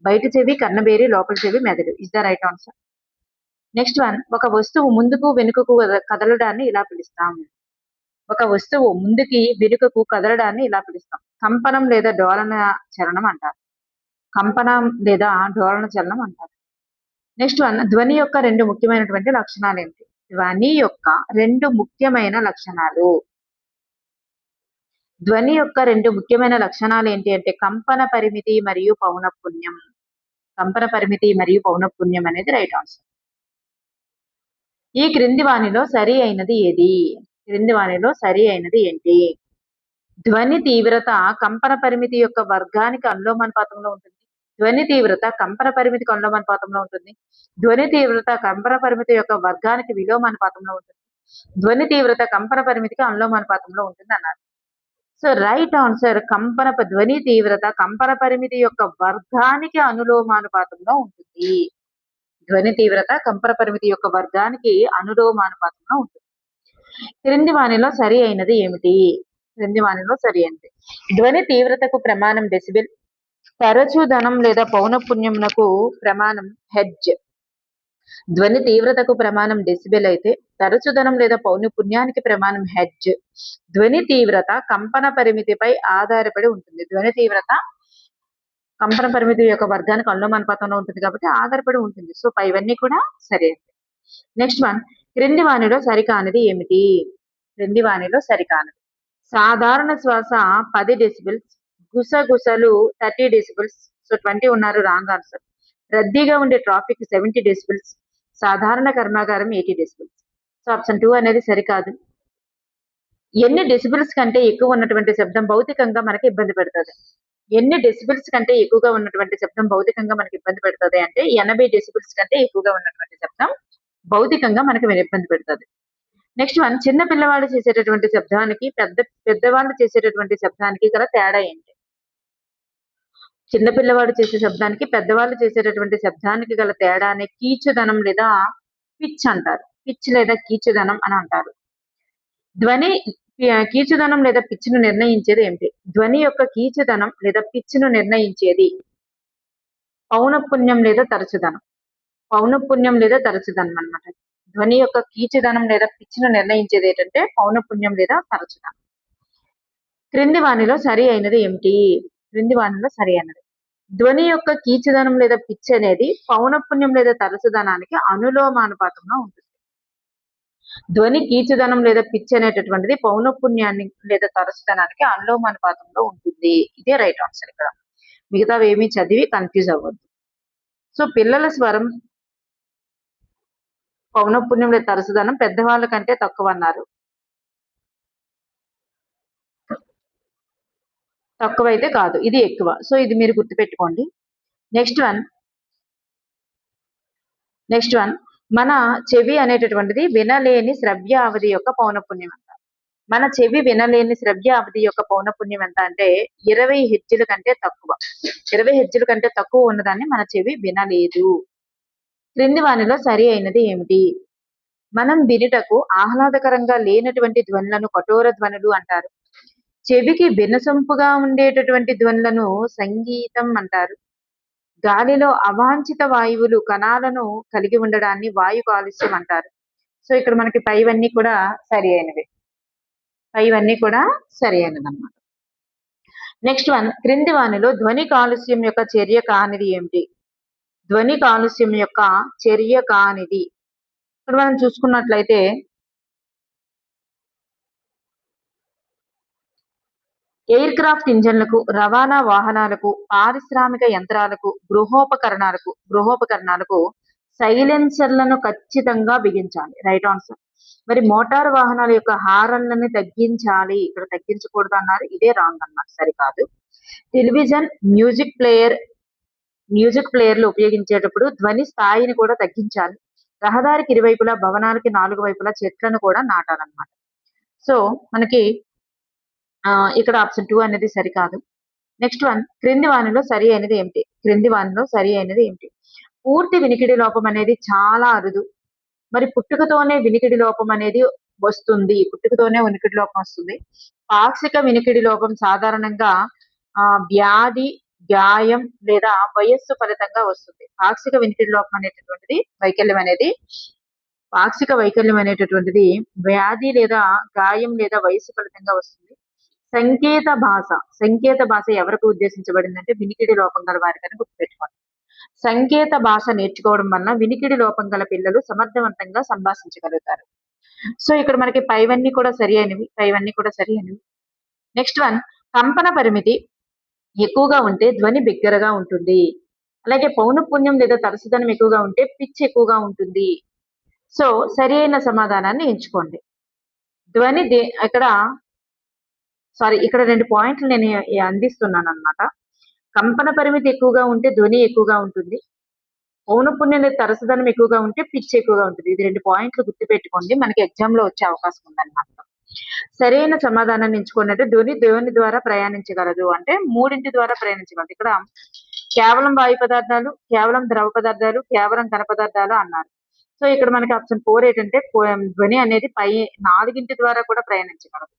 బయట చెవి, కర్ణబేరి, లోపల చెవి, మెదడు. Is the right answer. Next one, ఒక వస్తువు ముందుకు వెనుకకు కదలడాన్ని ఇలా పిలుస్తాం. ఒక వస్తువు ముందుకి వెనుకకు కదలడాన్ని ఇలా పిలుస్తాం. కంపనం లేదా డోలన చలనం అంటారు. నెక్స్ట్ వన్, ధ్వని యొక్క 2 ముఖ్యమైనటువంటి లక్షణాలు ఏంటి? ధ్వని యొక్క 2 ముఖ్యమైన లక్షణాలు ఏంటి అంటే కంపన పరిమితి మరియు పౌనఃపున్యం. అనేది రైట్ ఆన్సర్. ఈ క్రింది వానిలో సరి అయినది ఏది? ఏంటి? ధ్వని తీవ్రత కంపన పరిమితి యొక్క వర్గానికి అనులోమానుపాతంలో ఉంటుంది. ధ్వని తీవ్రత కంపన పరిమితికి అనులోమానుపాతంలో ఉంటుంది. ధ్వని తీవ్రత కంపన పరిమితి యొక్క వర్గానికి విలోమానుపాతంలో ఉంటుంది. ధ్వని తీవ్రత కంపన పరిమితికి అనులోమానుపాతంలో ఉంటుంది అన్నారు. సో రైట్ ఆన్సర్ ధ్వని తీవ్రత కంపన పరిమితి యొక్క వర్గానికి అనులోమానుపాతంలో ఉంటుంది. ధ్వని తీవ్రత కంపన పరిమితి యొక్క వర్గానికి అనులోమానుపాతంలో ఉంటుంది. క్రింది వానిలో సరి అయినది ఏమిటి? క్రింది వానిలో సరి అయినది ధ్వని తీవ్రతకు ప్రమాణం డెసిబెల్, తరచుదనం లేదా పౌనఃపున్యమునకు ప్రమాణం హెర్ట్జ్. ధ్వని తీవ్రతకు ప్రమాణం డెసిబెల్ అయితే తరచుదనం లేదా పౌనఃపున్యానికి ప్రమాణం హెర్ట్జ్. ధ్వని తీవ్రత కంపన పరిమితిపై ఆధారపడి ఉంటుంది. ధ్వని తీవ్రత కంపన పరిమితి యొక్క వర్గానికి అనులోమానుపాతంలో ఉంటుంది కాబట్టి ఆధారపడి ఉంటుంది. సో పైవన్నీ కూడా సరే. నెక్స్ట్ వన్, క్రింది వానిలో సరికానిది ఏమిటి? క్రింది వానిలో సరికానిది సాధారణ శ్వాస 10 డెసిబెల్స్, గుసగుసలు 30 డెసిబెల్స్. సో 20 ఉన్నారు, రాంగ్ ఆన్సర్. రద్దీగా ఉండే ట్రాఫిక్ 70 డెసిబెల్స్, సాధారణ కర్మాగారం 80 డెసిబెల్స్. సో ఆప్షన్ 2 అనేది సరికాదు. ఎన్ని డెసిబెల్స్ కంటే ఎక్కువ ఉన్నటువంటి శబ్దం భౌతికంగా మనకి ఇబ్బంది పెడుతుంది? ఎన్ని డెసిబెల్స్ కంటే ఎక్కువగా ఉన్నటువంటి శబ్దం భౌతికంగా మనకి ఇబ్బంది పెడుతుంది అంటే 80 డెసిబెల్స్ కంటే ఎక్కువగా ఉన్నటువంటి శబ్దం భౌతికంగా మనకి ఇబ్బంది పెడుతుంది. నెక్స్ట్ వన్, చిన్న పిల్లవాడు చేసేటటువంటి శబ్దానికి పెద్దవాళ్ళు చేసేటటువంటి శబ్దానికి గల తేడా ఏంటి? చిన్న పిల్లవాడు చేసే శబ్దానికి పెద్దవాళ్ళు చేసేటటువంటి శబ్దానికి గల తేడాని కీచుదనం లేదా పిచ్ అంటారు. పిచ్ లేదా కీచుదనం అని అంటారు. ధ్వని కీచుదనం లేదా పిచ్ను నిర్ణయించేది ఏమిటి? ధ్వని యొక్క కీచుదనం లేదా పిచ్ను నిర్ణయించేది పౌనఃపున్యం లేదా తరచుదనం. పౌనఃపున్యం లేదా తరచుదనం అన్నమాట. ధ్వని యొక్క కీచుదనం లేదా పిచ్ను నిర్ణయించేది ఏంటంటే పౌనఃపున్యం లేదా తరచుదనం. క్రింది వానిలో సరి అయినది ఏమిటి? క్రింది వానిలో సరి అయినది ధ్వని యొక్క కీచుదనం లేదా పిచ్ అనేది పౌనఃపున్యం లేదా తరచుదనానికి అనులోమానుపాతంలో ఉంటుంది. ధ్వని కీచుదనం లేదా పిచ్ అనేటటువంటిది పౌనఃపున్యాన్ని లేదా తరచుదనానికి అనులోమానుపాతంలో ఉంటుంది. ఇదే రైట్ ఆన్సర్. ఇక్కడ మిగతావి ఏమీ చదివి కన్ఫ్యూజ్ అవ్వద్దు. సో పిల్లల స్వరం పౌనఃపున్యం లేదా తరచుదనం పెద్దవాళ్ళ కంటే తక్కువ అన్నారు. తక్కువైతే కాదు, ఇది ఎక్కువ. సో ఇది మీరు గుర్తుపెట్టుకోండి. నెక్స్ట్ వన్ మన చెవి అనేటటువంటిది వినలేని శ్రవ్య అవధి యొక్క పౌనఃపున్యం ఎంత? మన చెవి వినలేని శ్రవ్య అవధి యొక్క పౌనఃపున్యం ఎంత అంటే 20 హెర్ట్జ్ల కంటే తక్కువ. 20 హెర్ట్జ్ల కంటే తక్కువ ఉన్నదాన్ని మన చెవి వినలేదు. క్రింది వానిలో సరి అయినది ఏమిటి? మనం వినుటకు ఆహ్లాదకరంగా లేనటువంటి ధ్వనులను కఠోర ధ్వనులు అంటారు. చెవికి వినసొంపుగా ఉండేటటువంటి ధ్వనులను సంగీతం అంటారు. గాలిలో అవాంఛిత వాయువులు కణాలను కలిగి ఉండడాన్ని వాయు కాలుష్యం అంటారు. సో ఇక్కడ మనకి పైవన్నీ కూడా సరి అయినవి. పైవన్నీ కూడా సరి అయినది అన్నమాట. నెక్స్ట్ వన్, క్రింది వానిలో ధ్వని కాలుష్యం యొక్క చర్య కానిది ఏమిటి? ధ్వని కాలుష్యం యొక్క చర్య కానిది ఇక్కడ మనం చూసుకున్నట్లయితే ఎయిర్ క్రాఫ్ట్ ఇంజన్లకు, రవాణా వాహనాలకు, పారిశ్రామిక యంత్రాలకు, గృహోపకరణాలకు సైలెన్సర్లను ఖచ్చితంగా బిగించాలి. Right answer. మరి మోటార్ వాహనాల యొక్క హారన్లని తగ్గించాలి. ఇక్కడ తగ్గించకూడదు అన్నారు. ఇదే రాంగ్ అన్నమాట, సరికాదు. టెలివిజన్, మ్యూజిక్ ప్లేయర్లు ఉపయోగించేటప్పుడు ధ్వని స్థాయిని కూడా తగ్గించాలి. రహదారికి ఇరువైపులా, భవనాలకి 4 వైపులా చెట్లను కూడా నాటాలన్నమాట. సో మనకి ఇక్కడ ఆప్షన్ 2 అనేది సరికాదు. నెక్స్ట్ వన్, క్రింది వానిలో సరి అయినది ఏమిటి? క్రింది వానిలో సరి అయినది ఏమిటి? పూర్తి వినికిడి లోపం అనేది చాలా అరుదు. మరి పుట్టుకతోనే వినికిడి లోపం అనేది వస్తుంది. పుట్టుకతోనే వినికిడి లోపం వస్తుంది. పాక్షిక వినికిడి లోపం సాధారణంగా వ్యాధి, గాయం లేదా వయస్సు ఫలితంగా వస్తుంది. పాక్షిక వినికిడి లోపం అనేటటువంటిది పాక్షిక వైకల్యం అనేటటువంటిది వ్యాధి లేదా గాయం లేదా వయస్సు ఫలితంగా వస్తుంది. సంకేత భాష ఎవరికి ఉద్దేశించబడిందంటే వినికిడి లోపం గల వారికని గుర్తుపెట్టుకోండి. సంకేత భాష నేర్చుకోవడం వలన వినికిడి లోపం గల పిల్లలు సమర్థవంతంగా సంభాషించగలుగుతారు. సో ఇక్కడ మనకి పైవన్నీ కూడా సరి అయినవి. నెక్స్ట్ వన్, కంపన పరిమితి ఎక్కువగా ఉంటే ధ్వని బిగ్గరగా ఉంటుంది. అలాగే పౌనఃపున్యం లేదా తరచుదనం ఎక్కువగా ఉంటే పిచ్ ఎక్కువగా ఉంటుంది. సో సరి అయిన సమాధానాన్ని ఎంచుకోండి. ఇక్కడ సారీ, ఇక్కడ 2 పాయింట్లు నేను అందిస్తున్నాను అన్నమాట. కంపన పరిమితి ఎక్కువగా ఉంటే ధ్వని ఎక్కువగా ఉంటుంది. పౌనఃపున్యం లేదా తరచుదనం ఎక్కువగా ఉంటే పిచ్ ఎక్కువగా ఉంటుంది. ఇది 2 పాయింట్లు గుర్తుపెట్టుకోండి. మనకి ఎగ్జామ్‌లో వచ్చే అవకాశం ఉందన్నమాట. సరైన సమాధానాన్ని ఎంచుకోండి. ధ్వని ద్వారా ప్రయాణించగలదు అంటే మూడింటి ద్వారా ప్రయాణించగలదు. ఇక్కడ కేవలం వాయు పదార్థాలు, కేవలం ద్రవ పదార్థాలు, కేవలం ఘన పదార్థాలు అన్నారు. సో ఇక్కడ మనకి ఆప్షన్ 4 ఏంటంటే ధ్వని అనేది పై 4 ద్వారా కూడా ప్రయాణించగలదు.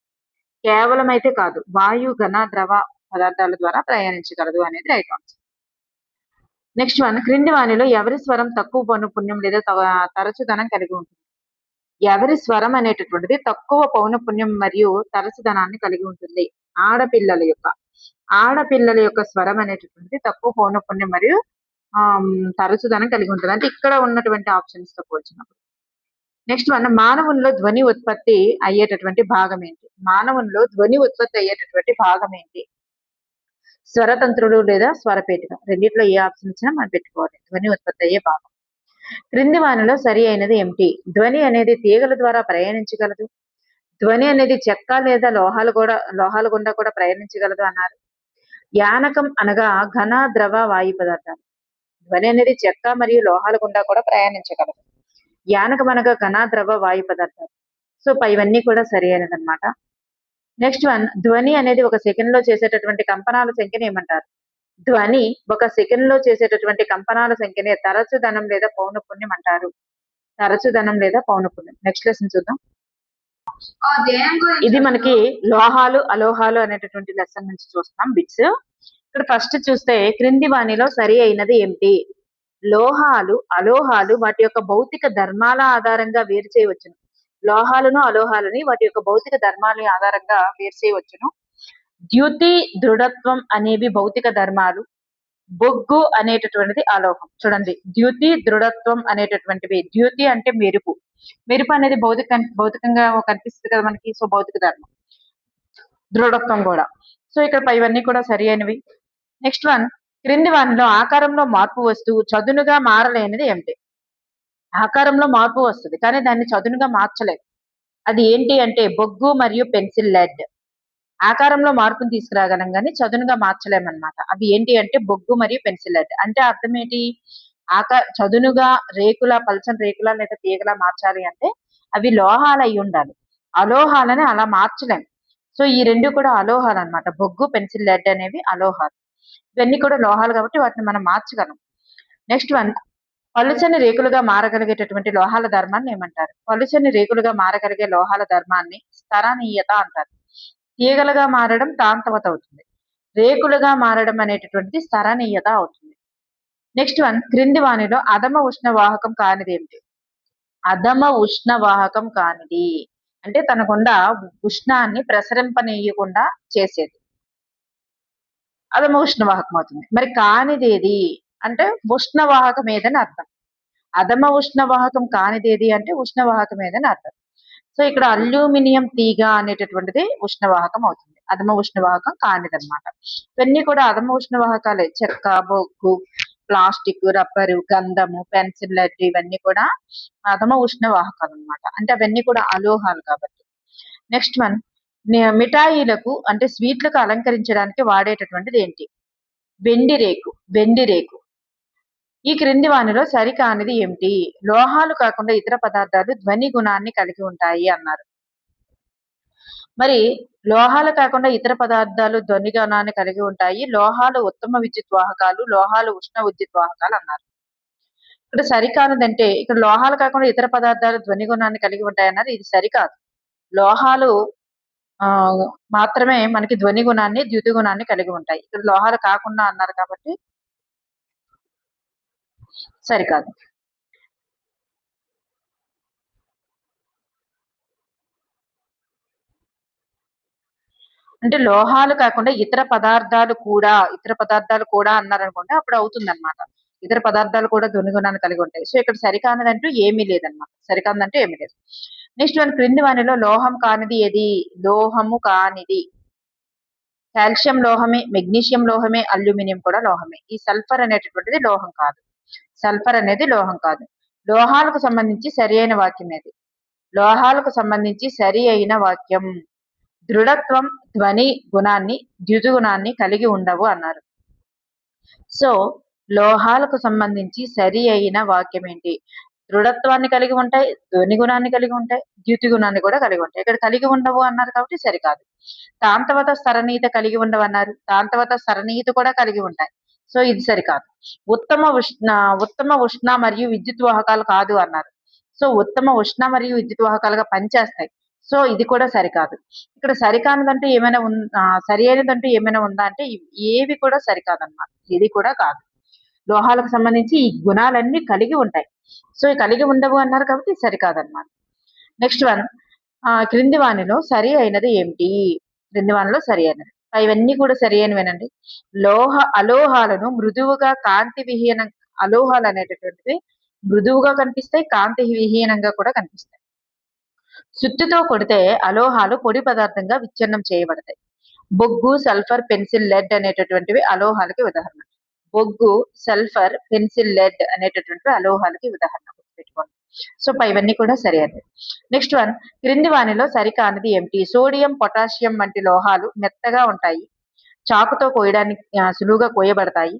కేవలం అయితే కాదు. వాయు, ఘన, ద్రవ పదార్థాల ద్వారా ప్రయాణించగలదు అనేది రైట్ ఆన్సర్. నెక్స్ట్ వన్, క్రింది వానిలో ఎవరి స్వరం తక్కువ పౌనఃపున్యం లేదా తరచుదనం కలిగి ఉంటుంది? ఎవరి స్వరం అనేటటువంటిది తక్కువ పౌనఃపున్యం మరియు తరచుదనాన్ని కలిగి ఉంటుంది? ఆడపిల్లల యొక్క స్వరం అనేటటువంటిది తక్కువ పౌనఃపున్యం మరియు తరచుదనం కలిగి ఉంటుంది. అంటే ఇక్కడ ఉన్నటువంటి ఆప్షన్స్ తో పోల్చినప్పుడు. నెక్స్ట్ వన్, మానవుల్లో ధ్వని ఉత్పత్తి అయ్యేటటువంటి భాగం ఏంటి? మానవుల్లో ధ్వని ఉత్పత్తి అయ్యేటటువంటి భాగం ఏంటి? స్వరతంత్రులు లేదా స్వరపేటిక, రెండిట్లో ఏ ఆప్షన్ ఇచ్చినా మనం పెట్టుకోవాలి. ధ్వని ఉత్పత్తి అయ్యే భాగం. క్రింది వానిలో సరి అయినది ఏమిటి? ధ్వని అనేది తీగల ద్వారా ప్రయాణించగలదు. ధ్వని అనేది చెక్క లేదా లోహాల గుండా కూడా ప్రయాణించగలదు అన్నారు. యానకం అనగా ఘన, ద్రవ, వాయు పదార్థాలు. ధ్వని అనేది చెక్క మరియు లోహాల గుండా కూడా ప్రయాణించగలదు. యానకం అనగా ఘన, ద్రవ, వాయు పదార్థాలు. సో ఇవన్నీ కూడా సరి అయినదన్నమాట. నెక్స్ట్ వన్, ధ్వని అనేది ఒక సెకండ్ లో చేసేటటువంటి కంపనాల సంఖ్యను ఏమంటారు? ధ్వని ఒక సెకండ్ లో చేసేటటువంటి కంపనాల సంఖ్యనే తరచుదనం లేదా పౌనఃపున్యం అంటారు. తరచుదనం లేదా పౌనఃపున్యం. నెక్స్ట్ లెసన్ చూద్దాం. ఇది మనకి లోహాలు అలోహాలు అనేటటువంటి లెసన్ నుంచి చూస్తున్నాం బిట్స్. ఇక్కడ ఫస్ట్ చూస్తే క్రింది వానిలో సరి అయినది ఏమిటి? లోహాలు అలోహాలు వాటి యొక్క భౌతిక ధర్మాల ఆధారంగా వేరు చేయవచ్చును. లోహాలను అలోహాలని వాటి యొక్క భౌతిక ధర్మాల ఆధారంగా వేరు చేయవచ్చును. ద్యుతి, దృఢత్వం అనేవి భౌతిక ధర్మాలు. బొగ్గు అనేటటువంటిది అలోహం. చూడండి, ద్యుతి, దృఢత్వం అనేటటువంటివి. ద్యుతి అంటే మెరుపు. మెరుపు అనేది భౌతికంగా కనిపిస్తుంది కదా మనకి. సో భౌతిక ధర్మం. దృఢత్వం కూడా. సో ఇక్కడ ఇవన్నీ కూడా సరి అయినవి. నెక్స్ట్ వన్, క్రింది వానిలో ఆకారంలో మార్పు వస్తూ చదునుగా మారలేనిది ఏమిటి? ఆకారంలో మార్పు వస్తుంది కానీ దాన్ని చదునుగా మార్చలేదు. అది ఏంటి అంటే బొగ్గు మరియు పెన్సిల్ లెడ్. ఆకారంలో మార్పును తీసుకురాగలం కానీ చదునుగా మార్చలేమన్నమాట. అది ఏంటి అంటే బొగ్గు మరియు పెన్సిల్ లెడ్. అంటే అర్థం ఏంటి? చదునుగా పల్చని రేకుల లేదా తీగలా మార్చాలి అంటే అవి లోహాలు అయి ఉండాలి. అలోహాలని అలా మార్చలేం. సో ఈ రెండు కూడా అలోహాలు అన్నమాట. బొగ్గు, పెన్సిల్ లెడ్ అనేవి అలోహాలు. ఇవన్నీ కూడా లోహాలు కాబట్టి వాటిని మనం మార్చగలం. నెక్స్ట్ వన్, పలుచని రేకులుగా మారగలిగేటటువంటి లోహాల ధర్మాన్ని ఏమంటారు? పలుచని రేకులుగా మారగలిగే లోహాల ధర్మాన్ని స్థరణీయత అంటారు. తీగలుగా మారడం తాంతవత అవుతుంది. రేకులుగా మారడం అనేటటువంటిది స్థరణీయత అవుతుంది. నెక్స్ట్ వన్, క్రింది వానిలో అధమ ఉష్ణవాహకం కానిది ఏమిటి? అధమ ఉష్ణవాహకం కానిది అంటే తన గుండా ఉష్ణాన్ని ప్రసరింపనీయకుండా చేసేది అధమ ఉష్ణవాహకం అవుతుంది. మరి కానిదేది అంటే ఉష్ణవాహకం ఏదని అర్థం. అధమ ఉష్ణవాహకం కానిదేది అంటే ఉష్ణవాహకం ఏదని అర్థం. సో ఇక్కడ అల్యూమినియం తీగ అనేటటువంటిది ఉష్ణవాహకం అవుతుంది. అధమ ఉష్ణవాహకం కానిదన్నమాట. ఇవన్నీ కూడా అధమ ఉష్ణవాహకాలే. చెక్క, బొగ్గు, ప్లాస్టిక్, రబ్బరు, గంధము, పెన్సిల్ లెడ్ ఇవన్నీ కూడా అధమ ఉష్ణవాహకాలు అన్నమాట. అంటే అవన్నీ కూడా అలోహాలు కాబట్టి. నెక్స్ట్ వన్, మిఠాయిలకు అంటే స్వీట్లకు అలంకరించడానికి వాడేటటువంటిది ఏంటి? వెండి రేకు. ఈ క్రింది వానిలో సరికానిది ఏమిటి? లోహాలు కాకుండా ఇతర పదార్థాలు ధ్వని గుణాన్ని కలిగి ఉంటాయి అన్నారు. మరి లోహాలు కాకుండా ఇతర పదార్థాలు ధ్వని గుణాన్ని కలిగి ఉంటాయి. లోహాలు ఉత్తమ విద్యుత్ వాహకాలు, లోహాలు ఉష్ణ విద్యుత్ వాహకాలు అన్నారు. ఇక్కడ సరికానిదంటే ఇక్కడ లోహాలు కాకుండా ఇతర పదార్థాలు ధ్వని గుణాన్ని కలిగి ఉంటాయి అన్నారు. ఇది సరికాదు. లోహాలు మాత్రమే మనకి ధ్వని గుణాన్ని, ద్యుతి గుణాన్ని కలిగి ఉంటాయి. ఇక్కడ లోహాలు కాకుండా అన్నారు కాబట్టి సరికాదు. అంటే లోహాలు కాకుండా ఇతర పదార్థాలు కూడా అన్నారనుకోండి, అప్పుడు అవుతుంది అనమాట. ఇతర పదార్థాలు కూడా ధ్వని గుణాన్ని కలిగి ఉంటాయి. సో ఇక్కడ సరికానిదంటూ ఏమీ లేదన్నమాట. సరికానిదంటే ఏమీ లేదు. నెక్స్ట్ వన్, క్రింది వానిలో లోహం కానిది ఏది? లోహము కానిది కాల్షియం లోహమే, మెగ్నీషియం లోహమే, అల్యూమినియం కూడా లోహమే. ఈ సల్ఫర్ అనేటటువంటిది లోహం కాదు. సల్ఫర్ అనేది లోహం కాదు. లోహాలకు సంబంధించి సరి అయిన వాక్యం ఏది? లోహాలకు సంబంధించి సరి అయిన వాక్యం దృఢత్వం ధ్వని గుణాన్ని ద్యుతి గుణాన్ని కలిగి ఉండవు అన్నారు. సో లోహాలకు సంబంధించి సరి అయిన వాక్యం ఏంటి? దృఢత్వాన్ని కలిగి ఉంటాయి, ధ్వని గుణాన్ని కలిగి ఉంటాయి, ద్యుతి గుణాన్ని కూడా కలిగి ఉంటాయి. ఇక్కడ కలిగి ఉండవు అన్నారు కాబట్టి సరికాదు. దాని తర్వాత సరనీత కలిగి ఉండవు అన్నారు, దాని తర్వాత సరనీత కూడా కలిగి ఉంటాయి. సో ఇది సరికాదు. ఉత్తమ ఉష్ణ మరియు విద్యుత్ వాహకాలు కాదు అన్నారు. సో ఉత్తమ ఉష్ణ మరియు విద్యుత్ వాహకాలుగా పనిచేస్తాయి. సో ఇది కూడా సరికాదు. ఇక్కడ సరికానిదంటూ ఏమైనా సరి అయినదంటూ ఏమైనా ఉందా అంటే ఏవి కూడా సరికాదన్నమాట. ఇది కూడా కాదు. లోహాలకు సంబంధించి ఈ గుణాలన్నీ కలిగి ఉంటాయి. సో కలిగి ఉండవు అన్నారు కాబట్టి సరికాదన్నమాట. నెక్స్ట్ వన్, క్రింది వానిలో సరి అయినది ఏమిటి? క్రింది వానిలో సరి అయినది ఇవన్నీ కూడా సరి అయినవేనండి. అలోహాలను మృదువుగా కాంతి విహీన అలోహాలు అనేటటువంటివి మృదువుగా కనిపిస్తాయి, కాంతి విహీనంగా కూడా కనిపిస్తాయి. సుత్తితో కొడితే అలోహాలు పొడి పదార్థంగా విచ్ఛిన్నం చేయబడతాయి. బొగ్గు, సల్ఫర్, పెన్సిల్, లెడ్ అనేటటువంటివి అలోహాలకి ఉదాహరణ. బొగ్గు, సల్ఫర్, పెన్సిల్, లెడ్ అనేటటువంటి అలోహాలకి ఉదాహరణ గుర్తుపెట్టుకోండి. సో ఇవన్నీ కూడా సరైనది. నెక్స్ట్ వన్, క్రింది వానిలో సరికానిది ఏమిటి? సోడియం, పొటాషియం వంటి లోహాలు మెత్తగా ఉంటాయి, చాకుతో కోయడానికి సులువుగా కోయబడతాయి.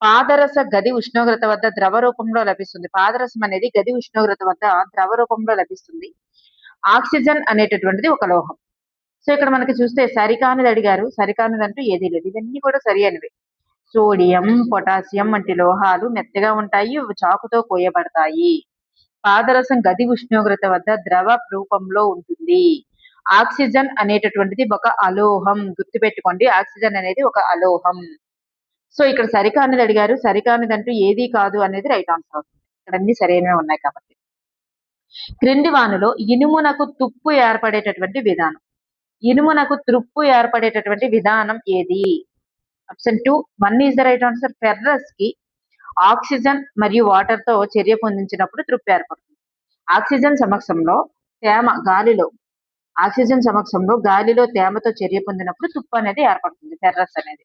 పాదరస గది ఉష్ణోగ్రత వద్ద ద్రవ రూపంలో లభిస్తుంది. పాదరసం అనేది గది ఉష్ణోగ్రత వద్ద ద్రవ రూపంలో లభిస్తుంది. ఆక్సిజన్ అనేటటువంటిది ఒక లోహం. సో ఇక్కడ మనకి చూస్తే సరికానిది అడిగారు, సరికానిది అంటూ ఏదీ లేదు. ఇవన్నీ కూడా సరి అయినవి. సోడియం, పొటాషియం వంటి లోహాలు మెత్తగా ఉంటాయి, చాకుతో కోయబడతాయి. పాదరసం గది ఉష్ణోగ్రత వద్ద ద్రవ రూపంలో ఉంటుంది. ఆక్సిజన్ అనేటటువంటిది ఒక అలోహం. గుర్తుపెట్టుకోండి, ఆక్సిజన్ అనేది ఒక అలోహం. సో ఇక్కడ సరికానిది అడిగారు, సరికానిది అంటూ ఏదీ కాదు అనేది రైట్ ఆన్సర్ అవుతుంది. ఇక్కడ అన్ని సరైనవే ఉన్నాయి కాబట్టి. క్రింది వానులో ఇనుమునకు తుప్పు ఏర్పడేటటువంటి విధానం. ఇనుమునకు తుప్పు ఏర్పడేటటువంటి విధానం ఏది? Option 2, 1 is the right answer. Ferrous కి ఆక్సిజన్ మరియు వాటర్ తో చర్య పొందించినప్పుడు తుప్పు ఏర్పడుతుంది. ఆక్సిజన్ సమక్షంలో గాలిలో తేమతో చర్య పొందినప్పుడు తుప్పు అనేది ఏర్పడుతుంది, ఫెర్రస్ అనేది.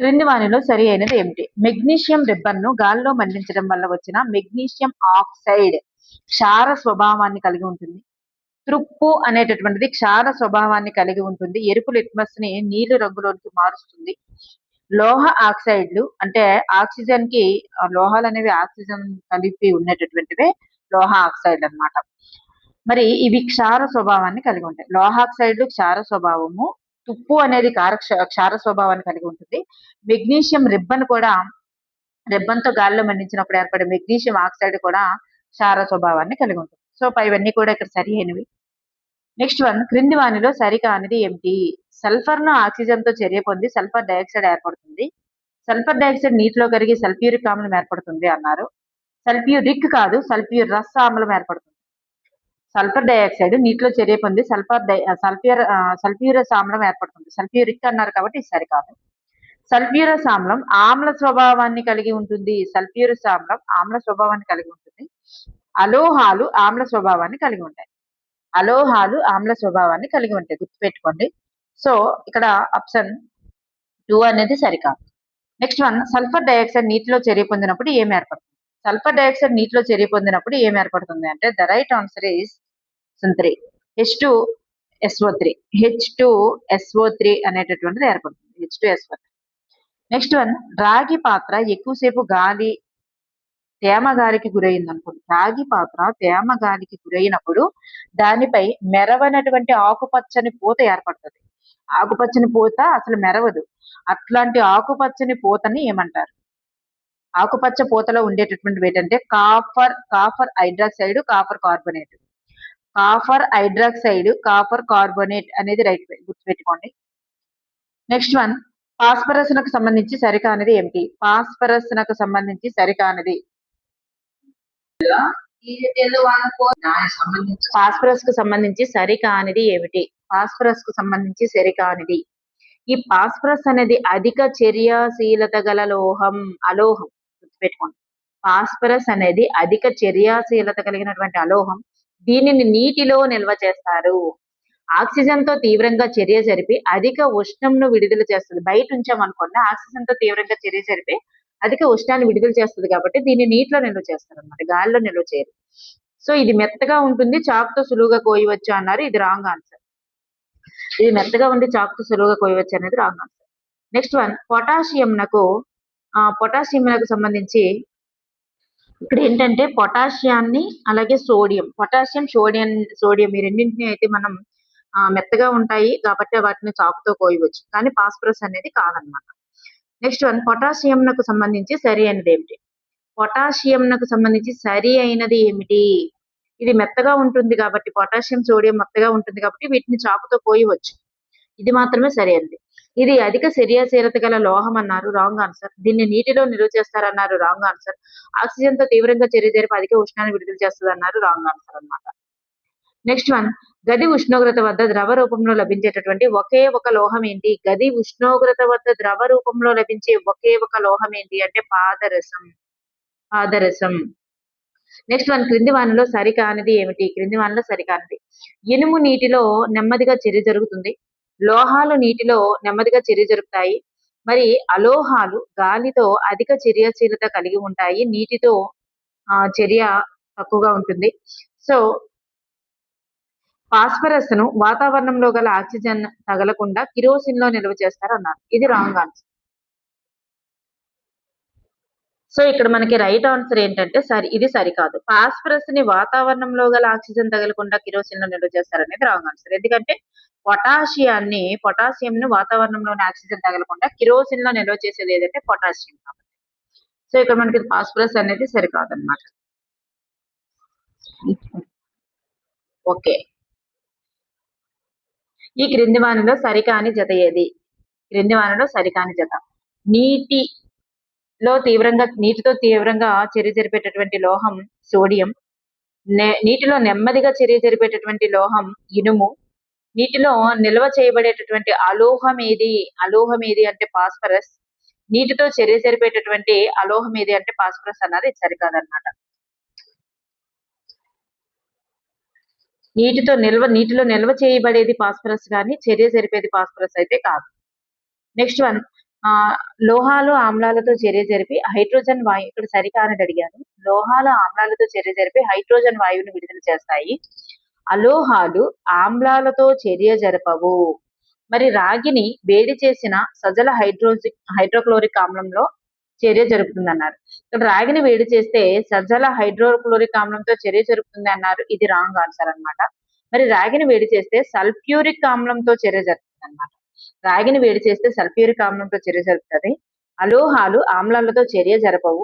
క్రింది వానిలో సరి అయినది ఏమిటి? మెగ్నీషియం రిబ్బన్ ను గాలిలో మండించడం వల్ల వచ్చిన మెగ్నీషియం ఆక్సైడ్ క్షార స్వభావాన్ని కలిగి ఉంటుంది. తుప్పు అనేటటువంటిది క్షార స్వభావాన్ని కలిగి ఉంటుంది. ఎరుపు లిట్మస్ ని నీలి రంగులోనికి మారుస్తుంది. లోహ ఆక్సైడ్లు అంటే ఆక్సిజన్ కి లోహాలు అనేవి ఆక్సిజన్ కలిపి ఉన్నటువంటివే లోహ ఆక్సైడ్ అన్నమాట. మరి ఇవి క్షార స్వభావాన్ని కలిగి ఉంటాయి. లోహాక్సైడ్లు క్షార స్వభావము, తుప్పు అనేది క్షార స్వభావాన్ని కలిగి ఉంటుంది. మెగ్నీషియం రిబ్బన్ తో గాలిలో మండించినప్పుడు ఏర్పడే మెగ్నీషియం ఆక్సైడ్ కూడా క్షార స్వభావాన్ని కలిగి ఉంటుంది. సో ఇవన్నీ కూడా ఇక్కడ సరి అయినవి. నెక్స్ట్ వన్, క్రింది వానిలో సరికానిది ఏమిటి? సల్ఫర్ ను ఆక్సిజన్ తో చర్య పొంది సల్ఫర్ డైఆక్సైడ్ ఏర్పడుతుంది. సల్ఫర్ డైఆక్సైడ్ నీటిలో కరిగి సల్ఫ్యూరిక్ ఆమ్లం ఏర్పడుతుంది అన్నారు. సల్ఫ్యూరిక్ కాదు, సల్ఫ్యూరస్ ఆమ్లం ఏర్పడుతుంది. సల్ఫర్ డైఆక్సైడ్ నీటిలో చర్య పొంది సల్ఫ్యూరస్ ఆమ్లం ఏర్పడుతుంది. సల్ఫ్యూరిక్ అన్నారు కాబట్టి సరికాదు. సల్ఫ్యూరస్ ఆమ్లం ఆమ్ల స్వభావాన్ని కలిగి ఉంటుంది. సల్ఫ్యూరస్ ఆమ్లం ఆమ్ల స్వభావాన్ని కలిగి ఉంటుంది. అలోహాలు ఆమ్ల స్వభావాన్ని కలిగి ఉంటాయి. గుర్తుపెట్టుకోండి. సో ఇక్కడ ఆప్షన్ 2 అనేది సరికాదు. నెక్స్ట్ వన్, సల్ఫర్ డైఆక్సైడ్ నీటిలో చర్య పొందినప్పుడు ఏం ఏర్పడుతుంది? సల్ఫర్ డైఆక్సైడ్ నీటిలో చర్య పొందినప్పుడు ఏం ఏర్పడుతుంది అంటే the right answer is 3, H2SO3 అనేటటువంటిది ఏర్పడుతుంది. H2SO3. నెక్స్ట్ వన్, రాగి పాత్ర ఎక్కువసేపు తేమ గాలికి గురైంది అనుకోండి. రాగి పాత్ర తేమ గాలికి గురైనప్పుడు దానిపై మెరవనటువంటి ఆకుపచ్చని పూత ఏర్పడుతుంది. ఆకుపచ్చని పూత అసలు మెరవదు. అట్లాంటి ఆకుపచ్చని పూతని ఏమంటారు? ఆకుపచ్చ పూతలో ఉండేటటువంటివి ఏంటంటే కాఫర్ హైడ్రాక్సైడ్, కాపర్ కార్బోనేట్ అనేది రైట్ గుర్తుపెట్టుకోండి. నెక్స్ట్ వన్, ఫాస్ఫరస్ కు సంబంధించి సరికానిది ఏమిటి? ఫాస్ఫరస్ కు సంబంధించి సరికానిది ఏమిటి? ఈ ఫాస్ఫరస్ అనేది అధిక చర్యాశీలత గల అలోహం. గుర్తుపెట్టుకోండి, ఫాస్ఫరస్ అనేది అధిక చర్యాశీలత కలిగినటువంటి అలోహం. దీనిని నీటిలో నిల్వ చేస్తారు. ఆక్సిజన్ తో తీవ్రంగా చర్య జరిపి అధిక ఉష్ణంను విడుదల చేస్తుంది. బయట ఉంచామనుకోండి, ఆక్సిజన్ తో తీవ్రంగా చర్య జరిపి అధిక ఉష్ణాన్ని విడుదల చేస్తుంది కాబట్టి దీన్ని నీటిలో నిల్వ చేస్తారు అన్నమాట, గాలిలో నిల్వ చేయరు. సో ఇది మెత్తగా ఉంటుంది, చాకుతో సులువుగా కోయవచ్చు అన్నారు. ఇది రాంగ్ ఆన్సర్. ఇది మెత్తగా ఉండి చాకుతో సులువుగా కోయవచ్చు అనేది రాంగ్ ఆన్సర్. నెక్స్ట్ వన్ పొటాషియంనకు సంబంధించి ఇక్కడ ఏంటంటే పొటాషియాన్ని అలాగే సోడియం ఈ రెండింటిని అయితే మనం మెత్తగా ఉంటాయి కాబట్టి వాటిని చాకుతో కోయవచ్చు, కానీ ఫాస్ఫరస్ అనేది కాదనమాట. నెక్స్ట్ వన్ పొటాషియంనకు సంబంధించి సరి అయినది ఏమిటి? పొటాషియంనకు సంబంధించి సరి అయినది ఏమిటి? ఇది మెత్తగా ఉంటుంది కాబట్టి, పొటాషియం సోడియం మెత్తగా ఉంటుంది కాబట్టి వీటిని చాకుతో కోయవచ్చు, ఇది మాత్రమే సరి అయినది. ఇది అధిక చర్యాశీలత గల లోహం అన్నారు, రాంగ్ ఆన్సర్. దీన్ని నీటిలో నిల్వ చేస్తారన్నారు, రాంగ్ ఆన్సర్. ఆక్సిజన్ తో తీవ్రంగా చర్య జరిపి అధిక ఉష్ణాన్ని విడుదల చేస్తుంది అన్నారు, రాంగ్ ఆన్సర్ అన్నమాట. నెక్స్ట్ వన్ గది ఉష్ణోగ్రత వద్ద ద్రవ రూపంలో లభించేటటువంటి ఒకే ఒక లోహం ఏంటి? గది ఉష్ణోగ్రత వద్ద ద్రవ రూపంలో లభించే ఒకే ఒక లోహం ఏంటి అంటే పాదరసం. నెక్స్ట్ వన్ క్రింది వానిలో సరికానిది ఏమిటి? క్రింది వానిలో సరికానిది ఇనుము నీటిలో నెమ్మదిగా చర్య జరుగుతుంది, లోహాలు నీటిలో నెమ్మదిగా చర్య జరుపుతాయి, మరి అలోహాలు గాలితో అధిక చర్యాశీలత కలిగి ఉంటాయి, నీటితో చర్య తక్కువగా ఉంటుంది. సో ఫాస్ఫరస్ ను వాతావరణంలో గల ఆక్సిజన్ తగలకుండా కిరోసిన్ లో నిల్వ చేస్తారు అన్నారు, ఇది రాంగ్ ఆన్సర్. సో ఇక్కడ మనకి రైట్ ఆన్సర్ ఏంటంటే ఇది సరికాదు. ఫాస్ఫరస్ ని వాతావరణంలో గల ఆక్సిజన్ తగలకుండా కిరోసిన్ లో నిల్వ చేస్తారనేది రాంగ్ ఆన్సర్. ఎందుకంటే పొటాషియం ని వాతావరణంలోని ఆక్సిజన్ తగలకుండా కిరోసిన్ లో నిల్వ చేసేది ఏదంటే పొటాషియం కాబట్టి. సో ఇక్కడ మనకి ఫాస్ఫరస్ అనేది సరికాదన్నమాట. ఓకే, ఈ క్రింది వానిలో సరికాని జత ఏది? క్రింది వానిలో సరికాని జత నీటితో తీవ్రంగా చర్య జరిపేటటువంటి లోహం సోడియం, నీటిలో నెమ్మదిగా చర్య జరిపేటటువంటి లోహం ఇనుము, నీటిలో నిల్వ చేయబడేటటువంటి అలోహం ఏది అంటే ఫాస్ఫరస్, నీటితో చర్య జరిపేటటువంటి అలోహం ఏది అంటే ఫాస్ఫరస్ అన్నది సరికాదన్నమాట. నీటిలో నిల్వ చేయబడేది ఫాస్ఫరస్ కానీ చర్య జరిపేది ఫాస్ఫరస్ అయితే కాదు. నెక్స్ట్ వన్ లోహాలు ఆమ్లాలతో చర్య జరిపి హైడ్రోజన్ వాయు, ఇక్కడ సరికానని అడిగాను. లోహాలు ఆమ్లాలతో చర్య జరిపి హైడ్రోజన్ వాయువుని విడుదల చేస్తాయి, అలోహాలు ఆమ్లాలతో చర్య జరపవు. మరి రాగిని వేడి చేసిన సజల హైడ్రోక్లోరిక్ ఆమ్లంలో చర్య జరుపుతుంది అన్నారు. ఇక్కడ రాగిని వేడి చేస్తే సజల హైడ్రోక్లోరిక్ ఆమ్లంతో చర్య జరుపుతుంది అన్నారు, ఇది రాంగ్ ఆన్సర్ అన్నమాట. మరి రాగిని వేడి చేస్తే సల్ఫ్యూరిక్ ఆమ్లంతో చర్య జరుపుతుంది అన్నమాట. రాగిని వేడి చేస్తే సల్ఫ్యూరిక్ ఆమ్లంతో చర్య జరుపుతుంది, అలోహాలు ఆమ్లాలతో చర్య జరపవు.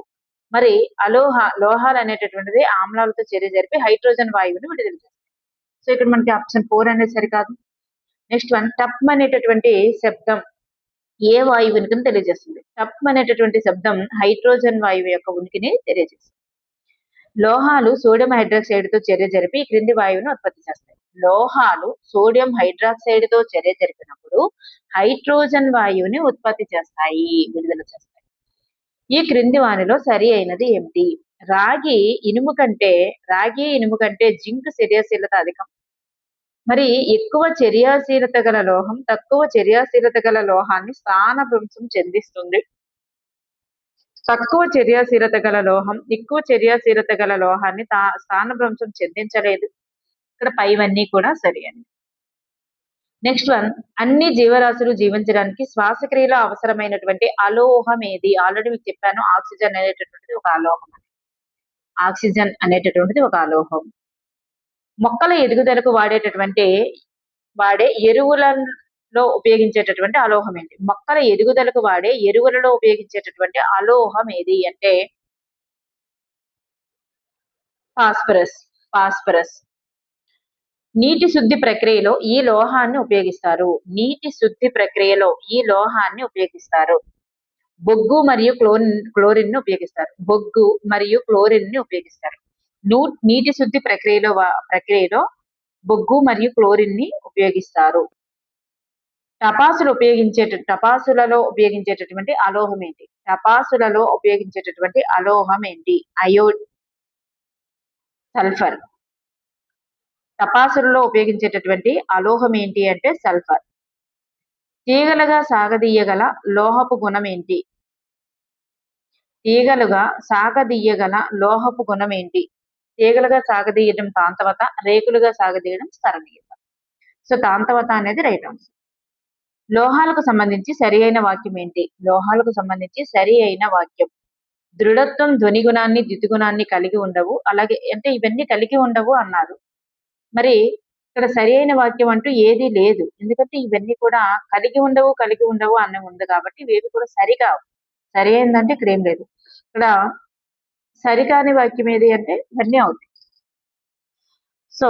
మరి లోహాలు అనేటటువంటిది ఆమ్లాలతో చర్య జరిపి హైడ్రోజన్ వాయువుని విడుదల చేస్తాయి. సో ఇక్కడ మనకి ఆప్షన్ 4 అనేది సరికాదు. నెక్స్ట్ వన్ టప్ అనేటటువంటి శబ్దం ఏ వాయువు ఉనికిని తెలియజేస్తుంది? టప్ అనేటటువంటి శబ్దం హైడ్రోజన్ వాయువు యొక్క ఉనికిని తెలియజేస్తుంది. లోహాలు సోడియం హైడ్రాక్సైడ్ తో చర్య జరిపి క్రింది వాయువును ఉత్పత్తి చేస్తాయి. లోహాలు సోడియం హైడ్రాక్సైడ్ తో చర్య జరిపినప్పుడు హైడ్రోజన్ వాయువుని ఉత్పత్తి చేస్తాయి, విడుదల చేస్తాయి. ఈ క్రింది వానిలో సరి అయినది ఏమిటి? రాగి ఇనుము కంటే జింక్ చర్యాశీలత అధికం. మరి ఎక్కువ చర్యాశీలత గల లోహం తక్కువ చర్యాశీలత గల లోహాన్ని స్థానభ్రంశం చెందిస్తుంది. తక్కువ చర్యాశీలత గల లోహం ఎక్కువ చర్యాశీలత గల లోహాన్ని స్థానభ్రంశం చెందించలేదు. ఇక్కడ పైవన్నీ కూడా సరి అని. నెక్స్ట్ వన్ అన్ని జీవరాశులు జీవించడానికి శ్వాసక్రియలో అవసరమైనటువంటి అలోహం ఏది? ఆల్రెడీ మీకు చెప్పాను, ఆక్సిజన్ అనేటటువంటిది ఒక అలోహం. మొక్కల ఎదుగుదలకు వాడే ఎరువులలో ఉపయోగించేటటువంటి అలోహం ఏంటి? మొక్కల ఎదుగుదలకు వాడే ఎరువులలో ఉపయోగించేటటువంటి అలోహం ఏది అంటే ఫాస్ఫరస్. నీటి శుద్ధి ప్రక్రియలో ఈ లోహాన్ని ఉపయోగిస్తారు. బొగ్గు మరియు క్లోరిన్ ని ఉపయోగిస్తారు. నీటి శుద్ధి ప్రక్రియలో బొగ్గు మరియు క్లోరిన్ ని ఉపయోగిస్తారు. టపాసులలో ఉపయోగించేటటువంటి అలోహం ఏంటి? సల్ఫర్. టపాసులలో ఉపయోగించేటటువంటి అలోహం ఏంటి అంటే సల్ఫర్. తీగలుగా సాగదీయగల లోహపు గుణం ఏంటి? తీగలుగా సాగదీయడం కాంతవత, రేకులుగా సాగదీయడం స్థరణీయత. సో తాంతవత అనేది రైట్ ఆన్సర్. లోహాలకు సంబంధించి సరి అయిన వాక్యం ఏంటి? లోహాలకు సంబంధించి సరి అయిన వాక్యం. దృఢత్వం ధ్వని గుణాన్ని, ద్యుతిగుణాన్ని కలిగి ఉండవు. అలాగే అంటే ఇవన్నీ కలిగి ఉండవు అన్నారు. మరి ఇక్కడ సరి అయిన వాక్యం అంటూ ఏదీ లేదు. ఎందుకంటే ఇవన్నీ కూడా కలిగి ఉండవు అనే ఉంది కాబట్టి ఇవేవి కూడా సరికావు. సరి అయిందంటే ఇక్కడ ఏం లేదు. ఇక్కడ సరికాని వాక్యం ఏది అంటే ఇవన్నీ అవుతాయి. సో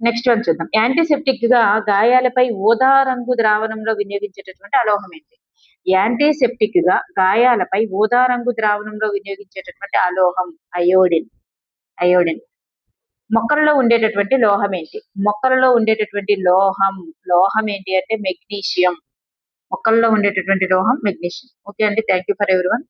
నెక్స్ట్ వన్ చూద్దాం. యాంటీసెప్టిక్ గా గాయాలపై ఊదా రంగు ద్రావణంలో వినియోగించేటటువంటి అలోహం ఏంటి? యాంటీసెప్టిక్ గా గాయాలపై ఊదా రంగు ద్రావణంలో వినియోగించేటటువంటి అలోహం అయోడిన్. అయోడిన్. మొక్కలలో ఉండేటటువంటి లోహం ఏంటి? మొక్కలలో ఉండేటటువంటి లోహం ఏంటి అంటే మెగ్నీషియం. మొక్కల్లో ఉండేటటువంటి లోహం మెగ్నీషియం. ఓకే అండి, థ్యాంక్ యూ ఫర్ ఎవ్రీవన్.